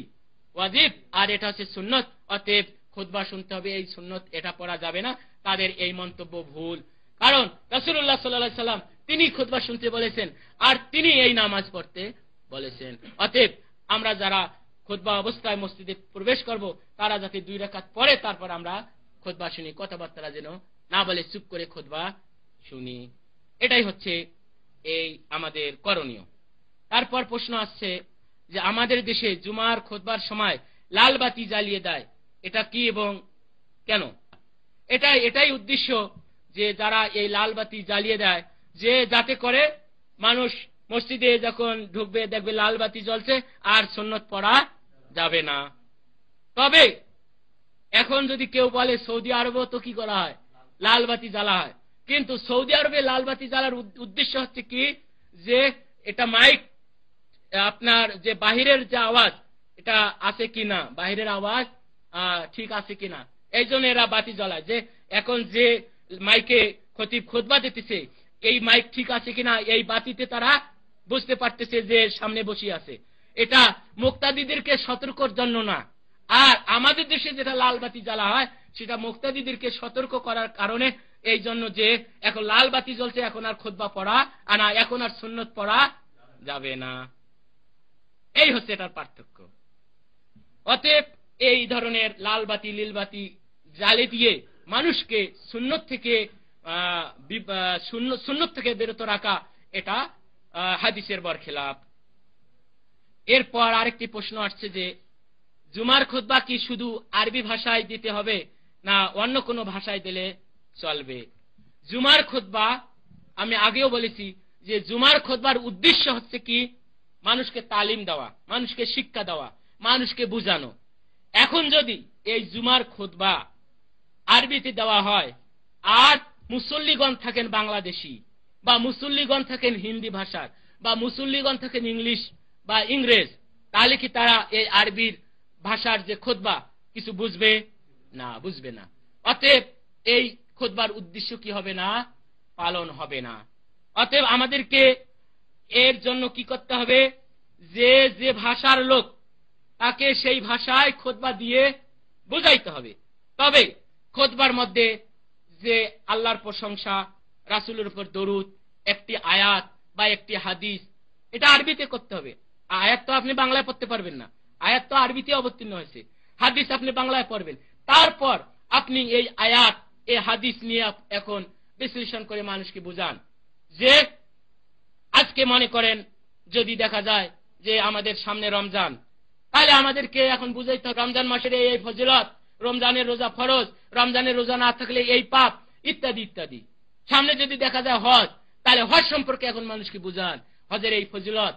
ওয়াজিব আর এটা হচ্ছে সুন্নত, অতএব খুতবা শুনতে হবে, এই সুন্নত, এটা পড়া যাবে না, তাদের এই মন্তব্য ভুল। কারণ রাসূলুল্লাহ সাল্লাল্লাহু আলাইহি ওয়াসাল্লাম তিনি খুতবা শুনতে বলেছেন আর তিনি এই নামাজ পড়তে বলেছেন। অতএব আমরা যারা খুতবা অবস্থায় মসজিদে প্রবেশ করব তারা যাতে 2 রাকাত পড়ে তারপর আমরা খুতবা শুনি, কথাবার্তা যেন না বলে চুপ করে খুতবা শুনি। এটাই হচ্ছে এই আমাদের করণীয়। তারপর প্রশ্ন আসছে যে আমাদের দেশে জুমার খুতবার সময় লাল বাতি জ্বালিয়ে দেয়, এটা কি এবং কেন? এটাই উদ্দেশ্য যে যারা এই লাল বাতি জ্বালিয়ে দেয় যে যাতে করে মানুষ মসজিদে যখন ঢুকবে দেখবে লাল বাতি জ্বলছে আর সুন্নত পড়া যাবে না। তবে এখন যদি কেউ বলে সৌদি আরবে তো কি করা হয়, লাল বাতি জ্বালা হয়, কিন্তু সৌদি আরবে লাল বাতি জ্বালার উদ্দেশ্য হচ্ছে কি যে এটা মাইক আপনার যে বাহিরের যে আওয়াজ এটা আছে কিনা, বাহিরের আওয়াজ ঠিক আছে কিনা, এই জন্য এরা বাতি জ্বালায়। যে এখন যে মাইকে খতিব খুতবা দিতেছে এই মাইক ঠিক আছে কিনা এই বাতিতে তারা বুঝতে পারতেছে যে সামনে বসে আছে। এটা মুক্তাদিদেরকে সতর্কর জন্য না। আর আমাদের দেশে যেটা লাল বাতি জ্বালা হয় সেটা মুক্তাদিদেরকে সতর্ক করার কারণে, এই জন্য যে এখন লাল বাতি জ্বলছে এখন আর খুতবা পড়া না, এখন আর সুন্নত পড়া যাবে না। এই হচ্ছে এটার পার্থক্য। অতএব এই ধরনের লাল বাতি নীল বাতি জ্বালিয়ে দিয়ে মানুষকে সুন্নত থেকে বিরত রাখা এটা হাদিসের বরখেলাপ। এরপর আরেকটি প্রশ্ন আসছে যে জুমার খুতবা কি শুধু আরবি ভাষায় দিতে হবে না অন্য কোনো ভাষায় দিলে চলবে? জুমার খুতবা আমি আগেও বলেছি যে জুমার খুতবার উদ্দেশ্য হচ্ছে কি মানুষকে তালিম দেওয়া, মানুষকে শিক্ষা দেওয়া, মানুষকে বুঝানো। এখন যদি এই জুমার খুতবা আরবিতে দেওয়া হয় আর মুসল্লিগণ থাকেন বাংলাদেশি বা মুসল্লিগণ থাকেন হিন্দি ভাষার বা মুসল্লিগণ থাকেন ইংলিশ বা ইংরেজ, তাহলে কি তারা এই আরবির ভাষার যে খুতবা কিছু বুঝবে না? বুঝবে না। অতএব এই খুতবার উদ্দেশ্য কি হবে না, পালন হবে না। অতএব আমাদেরকে এর জন্য কি করতে হবে, যে ভাষার লোক তাকে সেই ভাষায় খুতবা দিয়ে বুঝাইতে হবে। তবে খুতবার মধ্যে যে আল্লাহর প্রশংসা, রাসূলের উপর দরুদ, একটি আয়াত বা একটি হাদিস, এটা আরবিতে করতে হবে। আয়াত তো আপনি বাংলায় পড়তে পারবেন না, আয়াত তো আরবিতে অবতীর্ণ হয়েছে। হাদিস আপনি বাংলায় পড়বেন, তারপর আপনি এই আয়াত এই হাদিস নিয়ে এখন বিশ্লেষণ করে মানুষকে বুঝান। যে আজকে মনে করেন যদি দেখা যায় যে আমাদের সামনে রমজান, তাহলে আমাদেরকে এখন বুঝাইতে হবে রমজান মাসের এই ফজিলত, রমজানের রোজা ফরজ, রমজানের রোজা না থাকলে এই পাপ, ইত্যাদি ইত্যাদি। সামনে যদি দেখা যায় হজ, তাহলে হজ সম্পর্কে এখন মানুষকে বুঝান, হজের এই ফজিলত।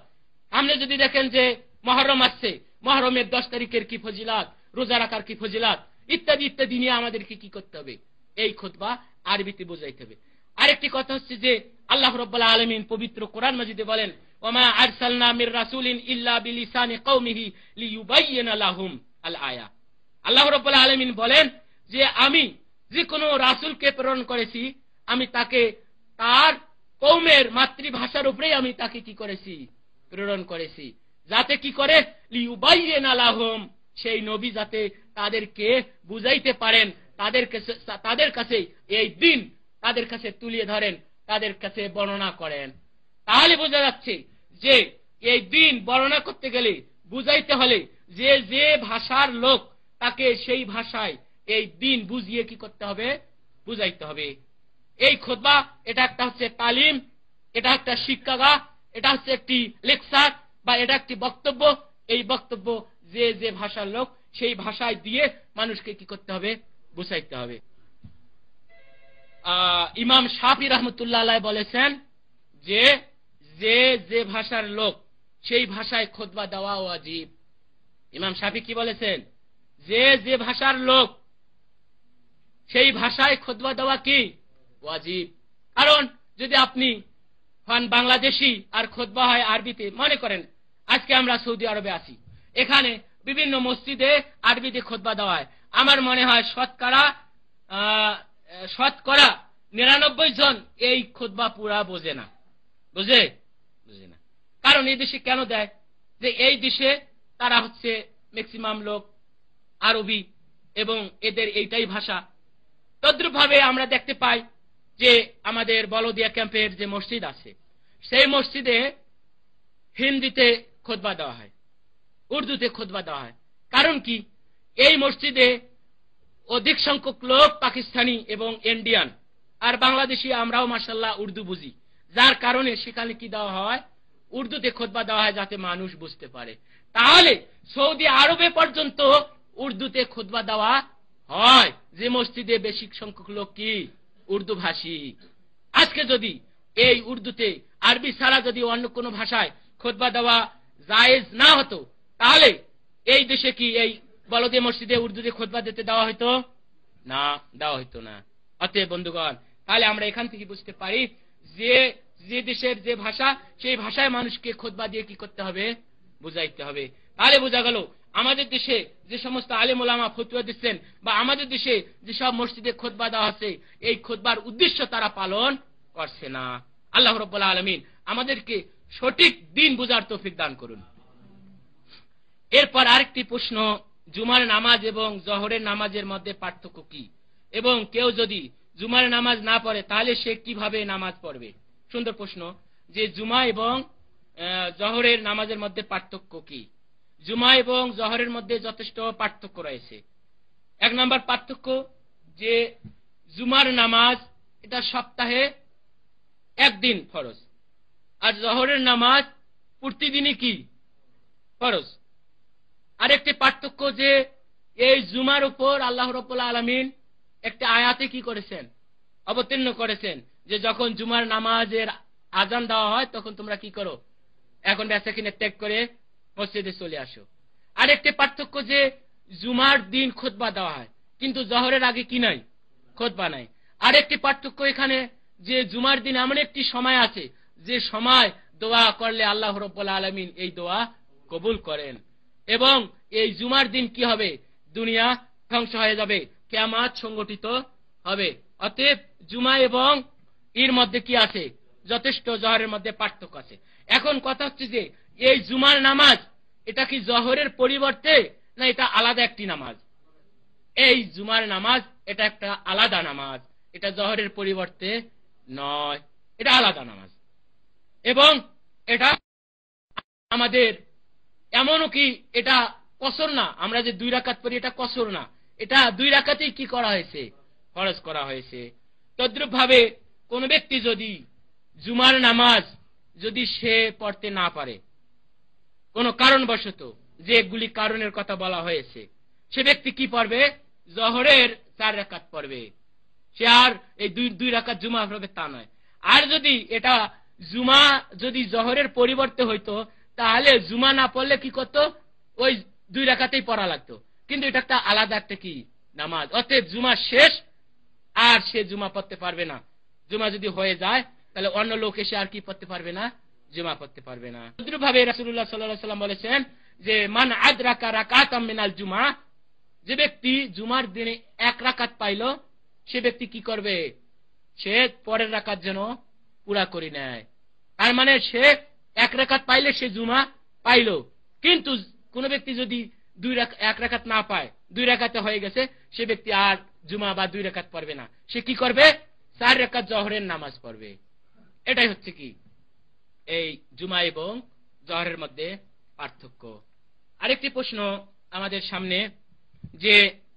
সামনে যদি দেখেন যে মহরম আসছে, মহরমের 10 তারিখের কি ফজিলত, রোজা রাখার কি ফজিলত, ইত্যাদি ইত্যাদি নিয়ে আমাদেরকে কি করতে হবে, এই খুতবা আরবিতে বুঝাইতে হবে। আরেকটি কথা হচ্ছে যে আল্লাহ রাব্বুল আলামিন পবিত্র কোরআন মাজিদে বলেন ওয়ামা আরসালনা মির রাসূলিন ইল্লা বিলিসানি কওমিহি লিইউবাইয়িনা লাহুম আল আয়া। আল্লাহ রাব্বুল আলামিন বলেন যে আমি যে কোনো রাসূলকে প্রেরণ করেছি আমি তাকে তার কওমের মাতৃভাষার উপরেই আমি তাকে কি করেছি, প্রেরণ করেছি, যাতে কি করে লিইউবাইয়িনা লাহুম, সেই নবী যাতে তাদেরকে বুঝাইতে পারেন, তাদের কাছে এই দিন তাদের কাছে তুলিয়ে ধরেন, তাদের কাছে বর্ণনা করেন। তাহলে বোঝা যাচ্ছে যে এই দিন বর্ণনা করতে গেলে, বুঝাইতে হলে যে ভাষার লোক তাকে সেই ভাষায় এই দিন বুঝিয়ে কি করতে হবে, বুঝাইতে হবে। এই খুতবা এটা একটা হচ্ছে তালিম, এটা একটা শিক্ষাগা, এটা হচ্ছে একটি লেকচার বা এটা একটি বক্তব্য। এই বক্তব্য যে ভাষার লোক সেই ভাষায় দিয়ে মানুষকে কি করতে হবে, বুঝাইতে হবে। ইমাম শাফি রাহমাতুল্লাহ আলাইহি বলেছেন যে ভাষার লোক সেই ভাষায় খুতবা দেওয়া ওয়াজিব। ইমাম শাফি কি বলেছেন, যে ভাষার লোক সেই ভাষায় খুতবা দেওয়া কি ওয়াজিব। কারণ যদি আপনি হন বাংলাদেশি আর খুতবা হয় আরবিতে। মনে করেন আজকে আমরা সৌদি আরবে আছি, এখানে বিভিন্ন মসজিদে আরবিতে খুতবা দেওয়া হয়। আমার মনে হয় শতকরা 99 জন এই খুতবা পুরা বোঝে না। বুঝে না। কারণ এই দেশে কেন দেয়, যে এই দেশে তারা হচ্ছে ম্যাক্সিমাম লোক আরবি এবং এদের এইটাই ভাষা। তদ্রুপ ভাবে আমরা দেখতে পাই যে আমাদের বলদিয়া ক্যাম্পের যে মসজিদ আছে, সেই মসজিদে হিন্দিতে খুতবা দেওয়া হয়, উর্দুতে খুতবা দেওয়া হয়। কারণ কি, এই মসজিদে অধিক সংখ্যক লোক পাকিস্তানি এবং ইন্ডিয়ান আর বাংলাদেশি, আমরাও মাশাআল্লাহ উর্দু বুঝি, যার কারণে সেখানে কি দেওয়া হয়, উর্দুতে খুতবা দেওয়া হয় যাতে মানুষ বুঝতে পারে। তাহলে সৌদি আরবে পর্যন্ত উর্দুতে খুতবা দেওয়া হয়, যে মসজিদে বেশি সংখ্যক লোক কি উর্দু ভাষী। আজকে যদি এই উর্দুতে আরবি ছাড়া যদি অন্য কোনো ভাষায় খুতবা দেওয়া জায়েজ না হতো, তাহলে এই দেশে কি এই বলদিয়া মসজিদে উর্দুতে খুতবা দিতে দেওয়া হইতো না, দেওয়া হইতো না। অতএব বন্ধুগণ, তাহলে আমরা এখান থেকে বুঝতে পারি যে যে দেশের যে ভাষা, সেই ভাষায় মানুষকে খুতবা দিয়ে কি করতে হবে, বুঝাইতে হবে। তাহলে বোঝা গেল আমাদের দেশে যে সমস্ত আলেম ওলামা ফতোয়া দিচ্ছেন, বা আমাদের দেশে যে সব মসজিদে খুতবা দেওয়া আছে, এই খুতবার উদ্দেশ্য তারা পালন করছে না। আল্লাহ রাব্বুল আলামিন আমাদেরকে সঠিক দিন বুঝার তৌফিক দান করুন। এরপর আরেকটি প্রশ্ন, জুমার নামাজ এবং জোহরের নামাজের মধ্যে পার্থক্য কি, এবং কেউ যদি জুমার নামাজ না পড়ে তাহলে সে কিভাবে নামাজ পড়বে? সুন্দর প্রশ্ন, যে জুমা এবং জোহরের নামাজের মধ্যে পার্থক্য কি? জুমা এবং জোহরের মধ্যে যথেষ্ট পার্থক্য রয়েছে। 1 নম্বর পার্থক্য, যে জুমার নামাজ এটা সপ্তাহে একদিন ফরজ, আর জোহরের নামাজ প্রতিদিনই কি ফরজ। আরেকটি পার্থক্য, যে এই জুমার উপর আল্লাহ রাব্বুল আলামিন একটা আয়াতে কি করেছেন, অবতীর্ণ করেছেন, যে যখন জুমার নামাজের আজান দেওয়া হয় তখন তোমরা কি করো, এখন বেচাকিনে ত্যাগ করে মসজিদে চলে আসো। আরেকটি পার্থক্য, যে জুমার দিন খুতবা দেওয়া হয় কিন্তু জোহরের আগে কি নাই, খুতবা নাই। আরেকটি পার্থক্য এখানে, যে জুমার দিন এমন একটি সময় আছে যে সময় দোয়া করলে আল্লাহ রাব্বুল আলামিন এই দোয়া কবুল করেন, এবং এই জুমার দিন কি হবে, দুনিয়া ধ্বংস হয়ে যাবে, কিয়ামত সংগঠিত হবে। অতএব জুমা এবং এর মধ্যে কি আছে, যথেষ্ট জোহরের মধ্যে পার্থক্য আছে। এখন কথা হচ্ছে যে এই জুমার নামাজ এটা কি জোহরের পরিবর্তে, না এটা আলাদা একটি নামাজ? এই জুমার নামাজ এটা একটা আলাদা নামাজ, এটা জোহরের পরিবর্তে নয়, এটা আলাদা নামাজ। এবং এটা আমাদের এমনও কি, এটা কসর না, আমরা যে 2 রাকাত পড়ি এটা কসর না, এটা 2 রাকাতেই কি করা হয়েছে, ফরজ করা হয়েছে। তদ্রুপ ভাবে কোন ব্যক্তি যদি জুমার নামাজ যদি সে পড়তে না পারে কোন কারণবশত, যে এগুলি কারণের কথা বলা হয়েছে, সে ব্যক্তি কি পড়বে, জোহরের 4 রাকাত পড়বে। সে আর এই 2 রাকাত জুমা পড়বে তা নয়। আর যদি এটা জুমা যদি জোহরের পরিবর্তে হইতো, তাহলে জুমা না পড়লে কি করত, ওই 2 রাকাতেই পড়া লাগতো, কিন্তু এটা একটা আলাদা একটা কি নামাজ। অতএব জুমা শেষ, আর সে জুমা পড়তে পারবে না। জুমা যদি হয়ে যায় তাহলে অন্য লোক এসে আর কি পড়তে পারবে না, জুমা পড়তে পারবে না। ভাবে রাসূলুল্লাহ সাল্লাল্লাহু আলাইহি ওয়াসাল্লাম বলেছেন যে মান আদরাকা রাকাতাম মিনাল জুমা, যে ব্যক্তি জুমার দিনে 1 রাকাত পাইল, সে ব্যক্তি কি করবে, সে পরের রাকাত যেন পুরা করে নেয়। তার মানে সে 1 রাকাত পাইলে সে জুমা পাইল। কিন্তু কোন ব্যক্তি যদি 1 রাকাত না পায়, 2 রাকাতে হয়ে গেছে, সে ব্যক্তি আর জুমা বা 2 রাকাত পড়বে না, সে কি করবে, 4 রাকাত জোহরের নামাজ পড়বে। এটাই হচ্ছে কি এই জুমা এবং জোহরের মধ্যে পার্থক্য। আরেকটি প্রশ্ন আমাদের সামনে, যে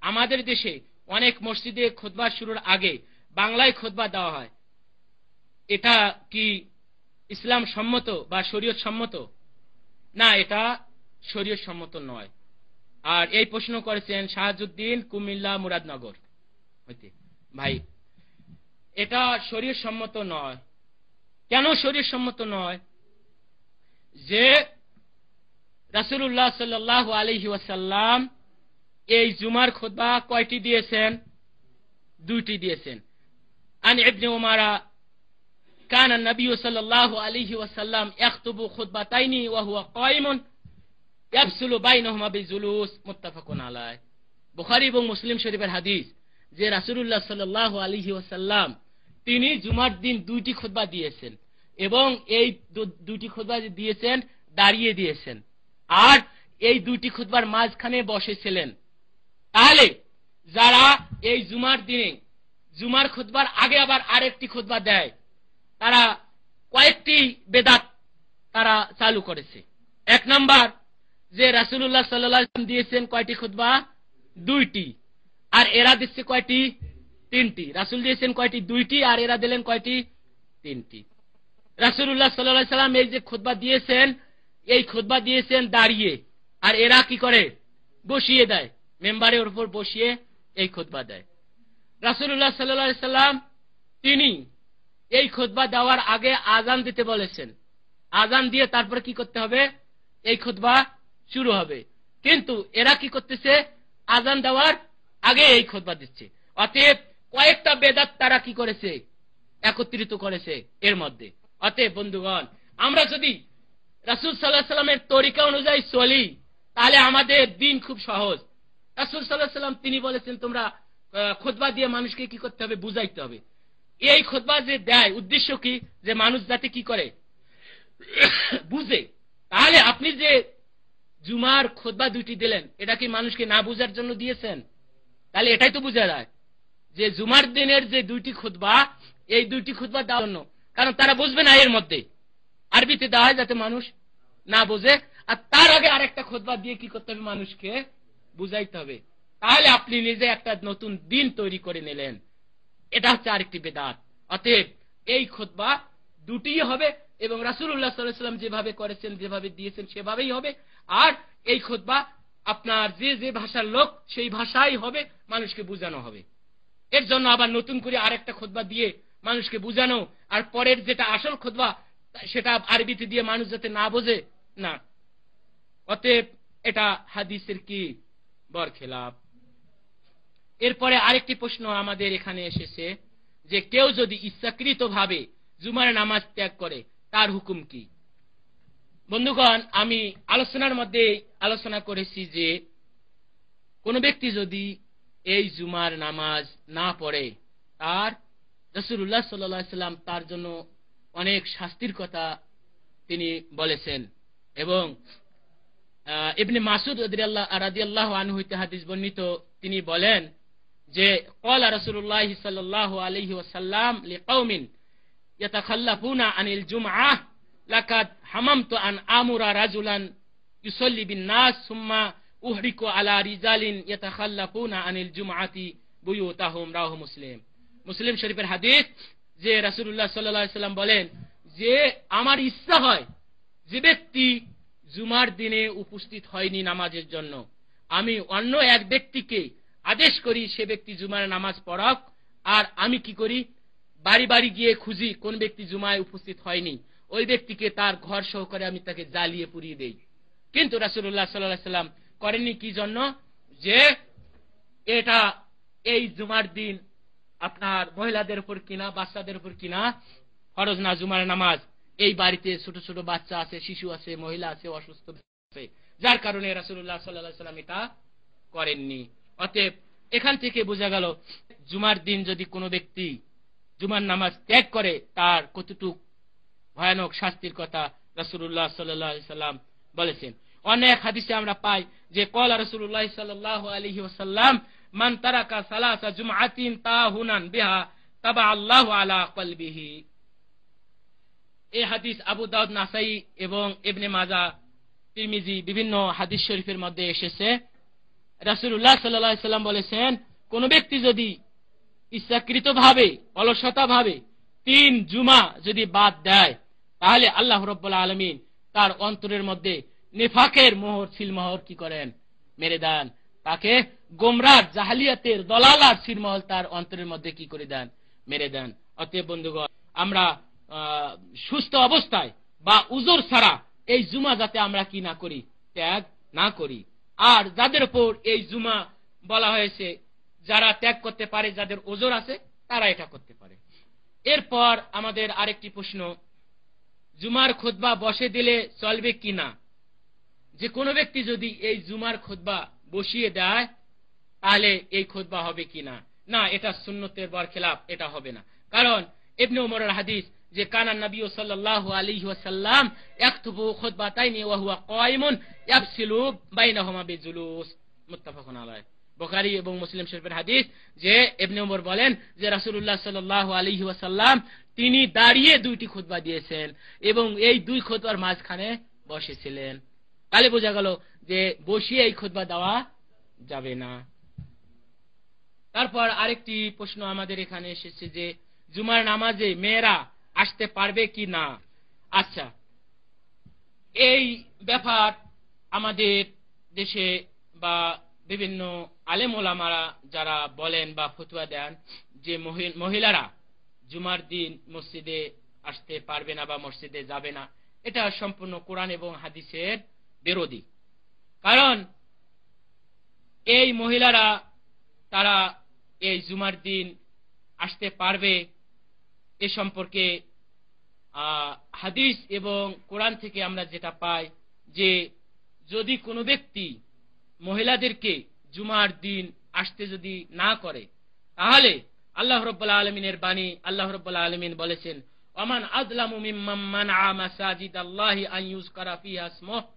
আমাদের দেশে অনেক মসজিদে খুতবা শুরুর আগে বাংলায় খুতবা দেওয়া হয়, এটা কি ইসলাম সম্মত বা শরীয়ত সম্মত? না, এটা শরীয়ত সম্মত নয়। আর এই প্রশ্ন করেছেন শাহাজউদ্দিন, কুমিল্লা মুরাদনগর হইতে। ভাই, এটা শরীয়ত সম্মত নয়। কেন শরীয়ত সম্মত নয়? যে রাসূলুল্লাহ সাল্লাল্লাহু আলাইহি ওয়াসাল্লাম এই জুমার খুতবা কয়টি দিয়েছেন? 2টি দিয়েছেন। আন ইবনে উমার কানা নবী সাল্লাল্লাহু আলাইহি ওয়াসাল্লাম ইয়াখতুবু খুতবাতাইনি ওয়া হুয়া কায়িমুন ইয়াফসুলু বাইনাহুমা বিজুলুস, মুত্তাফাকুন আলাইহি। বুখারী এবং মুসলিম শরীফের হাদিস যে রাসূলুল্লাহ সাল্লাল্লাহু আলাইহি ওয়াসাল্লাম তিনি জুমার দিন দুইটি খুতবা দিয়েছেন, এবং এই দুইটি খুতবা দিয়েছেন দাঁড়িয়ে দিয়েছেন, আর এই দুইটি খুতবার মাঝখানে বসেছিলেন। তাহলে যারা এই জুমার দিনে জুমার খুতবার আগে আবার আরেকটি খুতবা দেয়, তারা কয়েকটি বেদাত তারা চালু করেছে। এক নাম্বার, যে রাসূলুল্লাহ সাল্লাল্লাহু আলাইহি ওয়াসাল্লাম দিয়েছেন কয়টি খুতবা? দুইটি, আর এরা দিচ্ছে কয়টি? তিনটি। রাসূল দিয়েছেন কয়টি? দুইটি, আর এরা দিলেন কয়টি? তিনটি। রাসূলুল্লাহ সাল্লাল্লাহু আলাইহি ওয়াসাল্লাম এই যে খুতবা দিয়েছেন, এই খুতবা দিয়েছেন দাঁড়িয়ে, আর এরা কি করে? বসিয়ে দেয়, মেম্বারের উপর বসিয়ে এই খুতবা দেয়। রাসূলুল্লাহ সাল্লাল্লাহু আলাইহি ওয়াসাল্লাম তিনি এই খুতবা দেওয়ার আগে আযান দিতে বলেছেন, আযান দিয়ে তারপরে কি করতে হবে? এই খুতবা শুরু হবে। কিন্তু এরা কি করতেছে? আযান দেওয়ার আগে এই খুতবা দিচ্ছে। অতএব কয়েকটা বেদাত তারা কি করেছে? একত্রিত করেছে এর মধ্যে। অতএব বন্ধুগণ, আমরা যদি রাসূল সাল্লাল্লাহু আলাইহি ওয়াসাল্লামের তরিকা অনুযায়ী চলি, তাহলে আমাদের দিন খুব সহজ। রাসূল সাল্লাল্লাহু আলাইহি ওয়াসাল্লাম তিনি বলেছেন, তোমরা খুতবা দিয়ে মানুষকে কি করতে হবে? বুঝাইতে হবে। এই খুতবা যে দেয়, উদ্দেশ্য কি? যে মানুষ যাতে কি করে? বুঝে। তাহলে আপনি যে জুমার খুতবা দুইটি দিলেন, এটা কি মানুষকে না বুঝার জন্য দিয়েছেন? তাহলে এটাই তো বোঝা যায় যে জুমার দিনের যে দুইটি খুতবা, এই দুইটি খুতবা দেওয়ার জন্য, কারণ তারা বুঝবে না। এর মধ্যে আরবিতে দেওয়া হয় যাতে মানুষ না বোঝে, আর তার আগে আরেকটা খুতবা দিয়ে কি করতে হবে? মানুষকে বুঝাইতে হবে। তাহলে আপনি নিজে একটা নতুন দিন তৈরি করে নিলেন। এটা হচ্ছে আরেকটি বেদাত। অতএব এই খুতবা দুটিই হবে, এবং রাসূলুল্লাহ সাল্লাল্লাহু আলাইহি ওয়াসাল্লাম যেভাবে করেছেন, যেভাবে দিয়েছেন সেভাবেই হবে। আর এই খুতবা আপনার যে ভাষার লোক সেই ভাষাই হবে, মানুষকে বোঝানো হবে। এর জন্য আবার নতুন করে আরেকটা খুতবা দিয়ে মানুষকে বোঝানো, আর পরের যেটা আসল খুতবা সেটা আরবিতে দিয়ে মানুষ যাতে না বোঝে, না। অতএব এটা হাদিসের কি বরখেলাপ। এরপরে আরেকটি প্রশ্ন আমাদের এখানে এসেছে যে কেউ যদি ইচ্ছাকৃতভাবে জুমার নামাজ ত্যাগ করে, তার হুকুম কি? বন্ধুগণ, আমি আলোচনার মধ্যে আলোচনা করেছি যে কোন ব্যক্তি যদি এই জুমার নামাজ না পড়ে, তার রাসূলুল্লাহ সাল্লাল্লাহু আলাইহি ওয়াসাল্লাম তার জন্য অনেক শাস্তির কথা তিনি বলেছেন। এবং ইবনে মাসউদ রাদিয়াল্লাহু আনহু হইতে হাদিস বর্ণিত, তিনি বলেন যে ক্বালা রাসূলুল্লাহ সাল্লাল্লাহু আলাইহি ওয়াসাল্লাম লিকাওমিন ইয়াতাখাল্লাফুনা আনিল জুমআহ লাকাদ হামামতু আন আমুরা রাজুলান ইউসাল্লি বিন নাস সুম্মা উহরিকু আলা রিজালিন ইয়াতাখাল্লাফুনা আনিল জুমআতি বুয়ুতাহুম, রাওয়াহু মুসলিম। মুসলিম শরীফের হাদিস যে রাসূলুল্লাহ সাল্লাল্লাহু আলাইহি ওয়াসাল্লাম বলেন যে আমার ইচ্ছা হয় যে ব্যক্তি জুমার দিনে উপস্থিত হয়নি নামাজের জন্য, আমি অন্য এক ব্যক্তিকে আদেশ করি সে ব্যক্তি জুমার নামাজ পড়াক, আর আমি কি করি? বাড়ি বাড়ি গিয়ে খুঁজি কোন ব্যক্তি জুমায় উপস্থিত হয়নি, ওই ব্যক্তিকে তার ঘর সহকারে আমি তাকে জ্বালিয়ে পুড়িয়ে দেই। কিন্তু রাসূলুল্লাহ সাল্লাল্লাহু আলাইহি ওয়াসাল্লাম করেননি। কি জন্য? যে এটা এই জুমার দিন আপনার মহিলাদের উপর কিনা বাচ্চাদের উপর কিনা ফরজ না জুমার নামাজ। এই বাড়িতে ছোট ছোট বাচ্চা আছে, শিশু আছে, মহিলা আছে, অসুস্থ আছে, যার কারণে রাসূলুল্লাহ সাল্লাল্লাহু আলাইহি ওয়াসাল্লাম এটা করেননি। অতএব এখান থেকে বোঝা গেল জুমার দিন যদি কোনো ব্যক্তি জুমার নামাজ ত্যাগ করে, তার কতটুক ভয়ানক শাস্তির কথা রাসূলুল্লাহ সাল্লাল্লাহু আলাইহি ওয়াসাল্লাম বলেছেন। অনেক হাদিসে আমরা পাই যে ক্বালা রাসূলুল্লাহ সাল্লাল্লাহু আলাইহি ওয়াসাল্লাম মান তারাকা সালাসা জুমআতিন তাহুনান বিহা তাবা আল্লাহু আলা কলবিহি। এই হাদিস আবু দাউদ, নাসাই এবং ইবনে মাজাহ, তিরমিজি বিভিন্ন হাদিস শরীফের মধ্যে এসেছে। রাসূলুল্লাহ সাল্লাল্লাহু আলাইহি ওয়াসাল্লাম বলেছেন, কোন ব্যক্তি যদি ইচ্ছাকৃতভাবে অলসতাভাবে 3 জুমা যদি বাদ দেয়, তাহলে আল্লাহ রাব্বুল আলামিন তার অন্তরের মধ্যে নিফাকের মোহর, সিলমোহর কি করেন? মেরে দেন। তাকে গোমরাহ, জাহেলিয়াতের, দলালার সিলমোহর তার অন্তরের মধ্যে কি করে দেন? মেরে দেন। অতএব বন্ধুগণ, আমরা সুস্থ অবস্থায় বা উযর ছাড়া এই জুমা যাতে আমরা কি না করি? ত্যাগ না করি। আর যাদের উপর এই জুমা বলা হয়েছে, যারা ত্যাগ করতে পারে, যাদের ওজর আছে, তারা এটা করতে পারে। এরপর আমাদের আরেকটি প্রশ্ন, জুমার খুতবা বসে দিলে চলবে কিনা? যে কোনো ব্যক্তি যদি এই জুমার খুতবা বসিয়ে দেয় তাহলে এই খুতবা হবে কিনা? না, এটা সুন্নতের বরখেলাফ, এটা হবে না। কারণ ইবনে উমরের হাদিস যে কানা নবী সাল্লাল্লাহু আলাইহি ওয়াসাল্লাম ইয়াকতুবু খুতবাতাইনি ওয়া হুয়া কায়িমুন ইয়াফসিলু বাইনাহুমা বিজুলুস, মুত্তাফাকুন আলাইহি। বুখারী এবং মুসলিম শরীফের হাদিস যে ইবনে উমর বলেন যে রাসূলুল্লাহ সাল্লাল্লাহু আলাইহি ওয়াসাল্লাম তিনি দাঁড়িয়ে দুইটি খুতবা দিয়েছেন এবং এই দুই খুতবার মাঝখানে বসেছিলেন। তাহলে বোঝা গেল যে বসিয়ে এই খুতবা দেওয়া যাবে না। তারপর আরেকটি প্রশ্ন আমাদের এখানে এসেছে যে জুমার নামাজে মেয়েরা আসতে পারবে কি না? আচ্ছা, এই ব্যাপার আমাদের দেশে বা বিভিন্ন আলেম ওলামারা যারা বলেন বা ফতোয়া দেন যে মহিলারা জুমার দিন মসজিদে আসতে পারবে না বা মসজিদে যাবে না, এটা সম্পূর্ণ কোরআন এবং হাদিসের বিরোধী। কারণ এই মহিলারা তারা এই জুমার দিন আসতে পারবে এ সম্পর্কে হাদিস এবং কোরআন থেকে আমরা যেটা পাই যে যদি কোনো ব্যক্তি মহিলাদেরকে জুমার দিন আসতে যদি না করে তাহলে আল্লাহ রাব্বুল আলামিনের বাণী, আল্লাহ রাব্বুল আলামিন বলেছেন ওমান আযলামু মিম্মান মানআ মাসাজিদাল্লাহি আন ইউযকারা ফিহা ইসমুহু,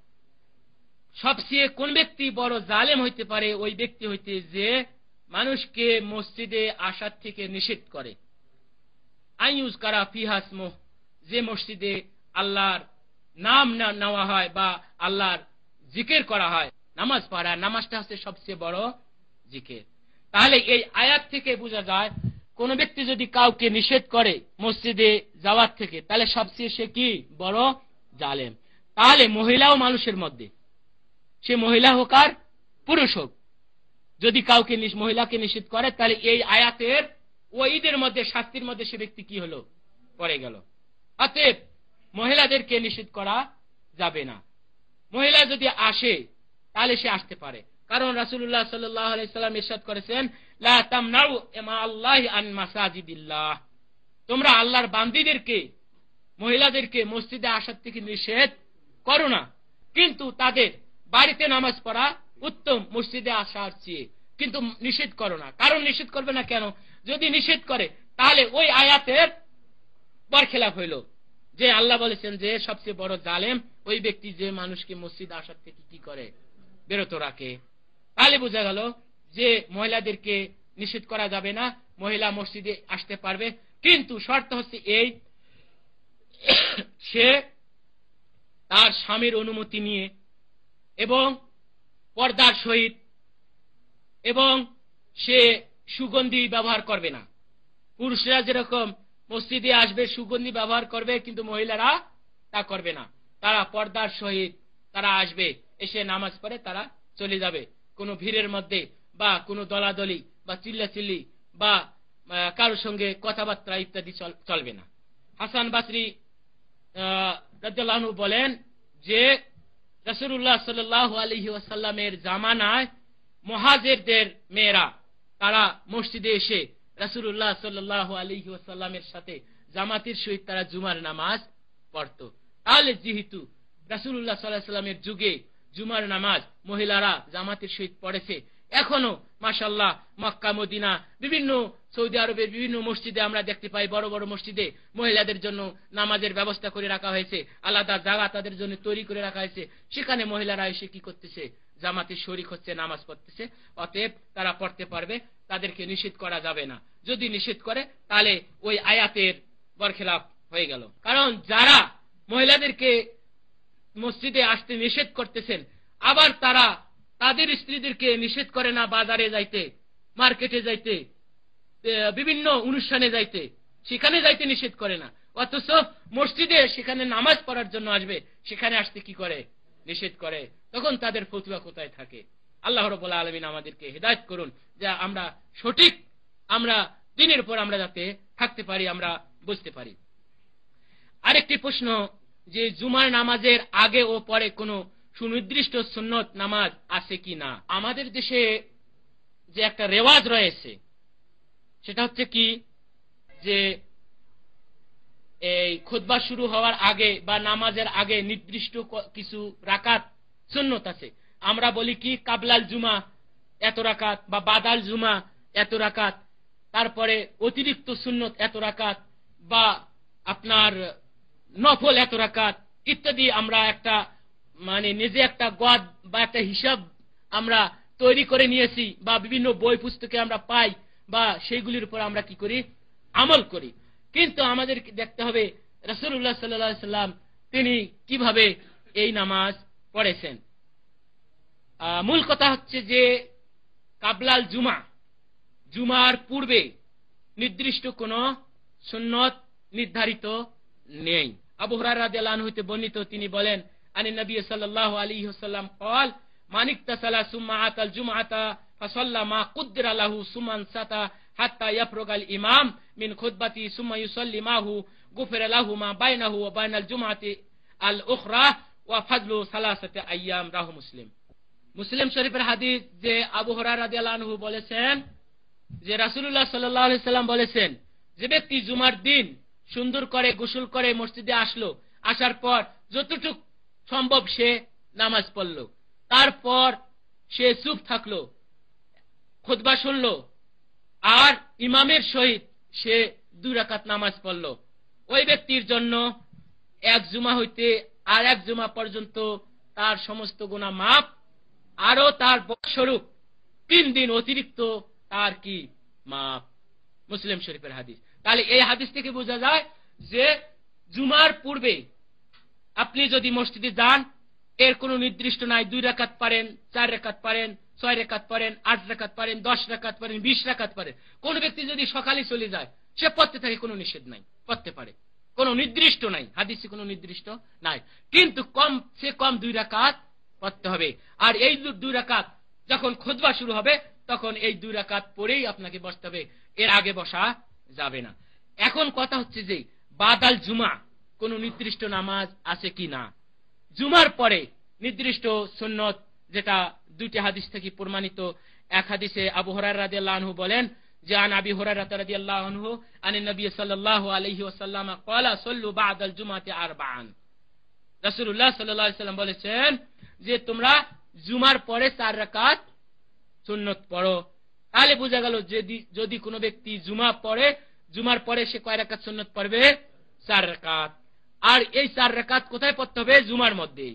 সবচেয়ে কোন ব্যক্তি বড় জালেম হইতে পারে? ওই ব্যক্তি হইতে যে মানুষকে মসজিদে আসার থেকে নিষেধ করে। আন ইউযকারা ফিহা ইসমুহু, যে মসজিদে আল্লাহর নাম নেওয়া হয় বা আল্লাহর জিকির করা হয়, নামাজ পড়া, নামাজটা হচ্ছে সবচেয়ে বড় জিকির। তাহলে এই আয়াত থেকে বোঝা যায় কোন ব্যক্তি যদি কাউকে নিষেধ করে মসজিদে যাওয়ার থেকে তাহলে সবচেয়ে সে কি বড় জালেম। তাহলে মহিলাও মানুষের মধ্যে, সে মহিলা হোক আর পুরুষ হোক, যদি কাউকে মহিলাকে নিষেধ করে তাহলে এই আয়াতের ওয়াইদের মধ্যে, শাস্তির মধ্যে সে ব্যক্তি কি হলো? পড়ে গেল। অতএব মহিলাদেরকে নিষেধ করা যাবে না। মহিলা যদি আসে তাহলে সে আসতে পারে, কারণ রাসূলুল্লাহ সাল্লাল্লাহু আলাইহি সাল্লাম ইরশাদ করেছেন লা তামনাউ মা আল্লাহি আন মাসাজিদিল্লাহ, তোমরা আল্লাহর বান্দীদেরকে, মহিলাদেরকে মসজিদে আসার থেকে নিষেধ করো না, কিন্তু তাদের বাড়িতে নামাজ পড়া উত্তম মসজিদে আসার চেয়ে, কিন্তু নিষেধ করো না। কারণ নিষেধ করবে না কেন? যদি নিষেধ করে তাহলে ওই আয়াতের বরখেলাফ হইল যে আল্লাহ বলেছেন যে সবচেয়ে বড় জালেম ওই ব্যক্তি যে মানুষকে মসজিদে আসার থেকে কি করে? বিরত রাখে। তাহলে বোঝা গেল যে মহিলাদেরকে নিষেধ করা যাবে না, মহিলা মসজিদে আসতে পারবে, কিন্তু শর্ত হচ্ছে এই, সে তার স্বামীর অনুমতি নিয়ে এবং পর্দার সহিত, এবং সে সুগন্ধি ব্যবহার করবে না। পুরুষরা যেরকম মসজিদে আসবে সুগন্ধি ব্যবহার করবে, কিন্তু মহিলারা তা করবে না। তারা পর্দার সহিত তারা আসবে, এসে নামাজ পড়ে তারা চলে যাবে। কোনো ভিড়ের মধ্যে বা কোনো দলাদলি বা চিল্লাচিল্লি বা কারোর সঙ্গে কথাবার্তা ইত্যাদি চলবে না। হাসান বাসরি রাদিয়াল্লাহু আনহু বলেন যে রাসূলুল্লাহ সাল্লাল্লাহু আলাইহি ওয়াসাল্লামের জামানায় মুহাজিরদের মেয়েরা তারা মসজিদে এসে রাসূলুল্লাহ সাল্লাল্লাহু আলাইহি ওয়াসাল্লামের সাথে জামাতের সহিত তারা জুমার নামাজ পড়ত। তাহলে যেহেতু রাসূলুল্লাহ সাল্লাল্লাহু আলাইহি ওয়াসাল্লামের যুগে জুমার নামাজ মহিলারা জামাতের সহিত পড়েছে, এখনো মাশাআল্লাহ মক্কা মদিনা বিভিন্ন সৌদি আরবের বিভিন্ন মসজিদে আমরা দেখতে পাই, বড় বড় মসজিদে মহিলাদের জন্য নামাজের ব্যবস্থা করে রাখা হয়েছে, আলাদা জায়গা তাদের জন্য তৈরি করে রাখা হয়েছে, সেখানে মহিলারা এসে কি করতেছে? জামাতের শরীক হচ্ছে, নামাজ পড়তেছে। অতএব তারা পড়তে পারবে, তাদেরকে নিষেধ করা যাবে না। যদি নিষেধ করে তাহলে ওই আয়াতের বরখেলাফ হয়ে গেল। কারণ যারা মহিলাদেরকে মসজিদে আসতে নিষেধ করতেছেন, আবার তারা তাদের স্ত্রীদেরকে নিষেধ করে না বাজারে যাইতে, মার্কেটে যাইতে, বিভিন্ন অনুষ্ঠানে যাইতে, সেখানে যাইতে নিষেধ করে না, অথচ মসজিদে সেখানে নামাজ পড়ার জন্য আসবে, সেখানে আসতে কি করে? নিষেধ করে। তখন তাদের ফতোয়া কোথায় থাকে? আল্লাহ রাব্বুল আলামিন আমাদেরকে হেদায়েত করুন যে আমরা সঠিক, আমরা দ্বীনের উপর আমরা যাতে থাকতে পারি, আমরা বুঝতে পারি। আরেকটি প্রশ্ন যে জুমার নামাজের আগে ও পরে কোনো সুনির্দিষ্ট সুন্নত নামাজ আছে কি না? আমাদের দেশে যে একটা রেওয়াজ রয়েছে সেটা হচ্ছে কি যে এই খুতবা শুরু হওয়ার আগে বা নামাজের আগে নির্দিষ্ট কিছু রাকাত সুন্নত আছে। আমরা বলি কি কাবলাল জুমা এত রাকাত বা বাদাল জুমা এত রাকাত, তারপরে অতিরিক্ত সুন্নত এত রাকাত বা আপনার নফল এত রাকাত ইত্যাদি। আমরা একটা মানে নিজে একটা গদ বা একটা হিসাব আমরা তৈরি করে নিয়েছি বা বিভিন্ন বই পুস্তকে আমরা পাই বা সেইগুলির উপর আমরা কি করি, আমল করি। কিন্তু আমাদের দেখতে হবে রাসূলুল্লাহ সাল্লাল্লাহু আলাইহি সাল্লাম তিনি কিভাবে এই নামাজ পড়েছেন। মূল কথা হচ্ছে যে কাবলাল জুমা, জুমার পূর্বে নির্দিষ্ট কোন সুন্নত নির্ধারিত নেই। আবু হুরায়রা রাদিয়াল্লাহু আনহু হতে বর্ণিত, তিনি বলেন আনি নবী সাল্লাল্লাহু আলাইহি ওয়াসাল্লাম قال মান ইকতাসালা সুম্মা আতাল জুমআতা ফাসাল্লা মা কুদ্দিরা লাহু সুমান সাতা হাত্তা ইয়াফরুগাল ইমাম মিন খুতবাতি সুম্মা ইউসাল্লি মাহু গুফিরা লাহু মা বাইনাহু ওয়া বাইনাল জুমআতি আল উখরা ওয়া ফাজলু সালাসাতি আইয়াম। রাহু মুসলিম। মুসলিম শরীফের হাদিস যে আবু হুরায়রা রাদিয়াল্লাহু আনহু বলেছেন যে রাসূলুল্লাহ সাল্লাল্লাহু আলাইহি সাল্লাম বলেছেন, যে ব্যক্তি জুমার দিন সুন্দর করে গোসল করে মসজিদে আসলো, আসার পর যতটুকু সম্ভব সে নামাজ পড়ল, তারপর সে চুপ থাকলো, খুতবা শুনলো, আর ইমামের সহিত সে 2 রাকাত নামাজ পড়ল, ওই ব্যক্তির জন্য এক জুমা হইতে আর এক জুমা পর্যন্ত তার সমস্ত গুনাহ মাফ, আরো তার স্বরূপ 3 দিন অতিরিক্ত তার কি মাফ। মুসলিম শরীফের হাদিস। তাহলে এই হাদিস থেকে বোঝা যায় যে জুমার পূর্বে আপনি যদি মসজিদে যান, এর কোনো নির্দিষ্ট নাই, 2 রাকাত পারেন, 4 রাকাত পারেন, 6 রাকাত পারেন, 8 রাকাত পারেন, 10 রাকাত পারেন, 20 রাকাত পারেন। কোন ব্যক্তি যদি সকালে চলে যায়, সে পড়তে থাকে, কোনো নিষেধ নাই, পড়তে পারে, কোনো নির্দিষ্ট নাই, হাদিসে কোনো নির্দিষ্ট নাই। কিন্তু কম সে কম 2 রাকাত পড়তে হবে। আর এই 2 রাকাত যখন খুতবা শুরু হবে তখন এই 2 রাকাত পড়েই আপনাকে বসতে হবে, এর আগে বসা যাবে না। এখন কথা হচ্ছে যে বাদাল জুমা কোন নির্দিষ্ট নামাজ আছে কি না। জুমার পরে নির্দিষ্ট সুন্নত, যেটা 2টি হাদিস থেকে প্রমাণিত। এক হাদিসে আবু হুরায়রা রাদিয়াল্লাহু আনহু বলেন যে আন আবি হুরায়রা রাদিয়াল্লাহু আনহু আনি নবী সাল্লাল্লাহু আলাইহি ওয়াসাল্লাম ক্বালা সাল্লু বাদাল জুমাতি আরবাআন। রাসূলুল্লাহ সাল্লাল্লাহু আলাইহি ওয়াসাল্লাম বলেছেন যে তোমরা জুমার পরে 4 রাকাত সুন্নত পড়ো। তাহলে বোঝা গেল যদি কোনো ব্যক্তি জুমা পড়ে, জুমার পরে সে কয় রাকাত সুন্নত পড়বে? 4 রাকাত। আর এই 4 রাকাত কোথায় পড়তে হবে? জুমার মধ্যে।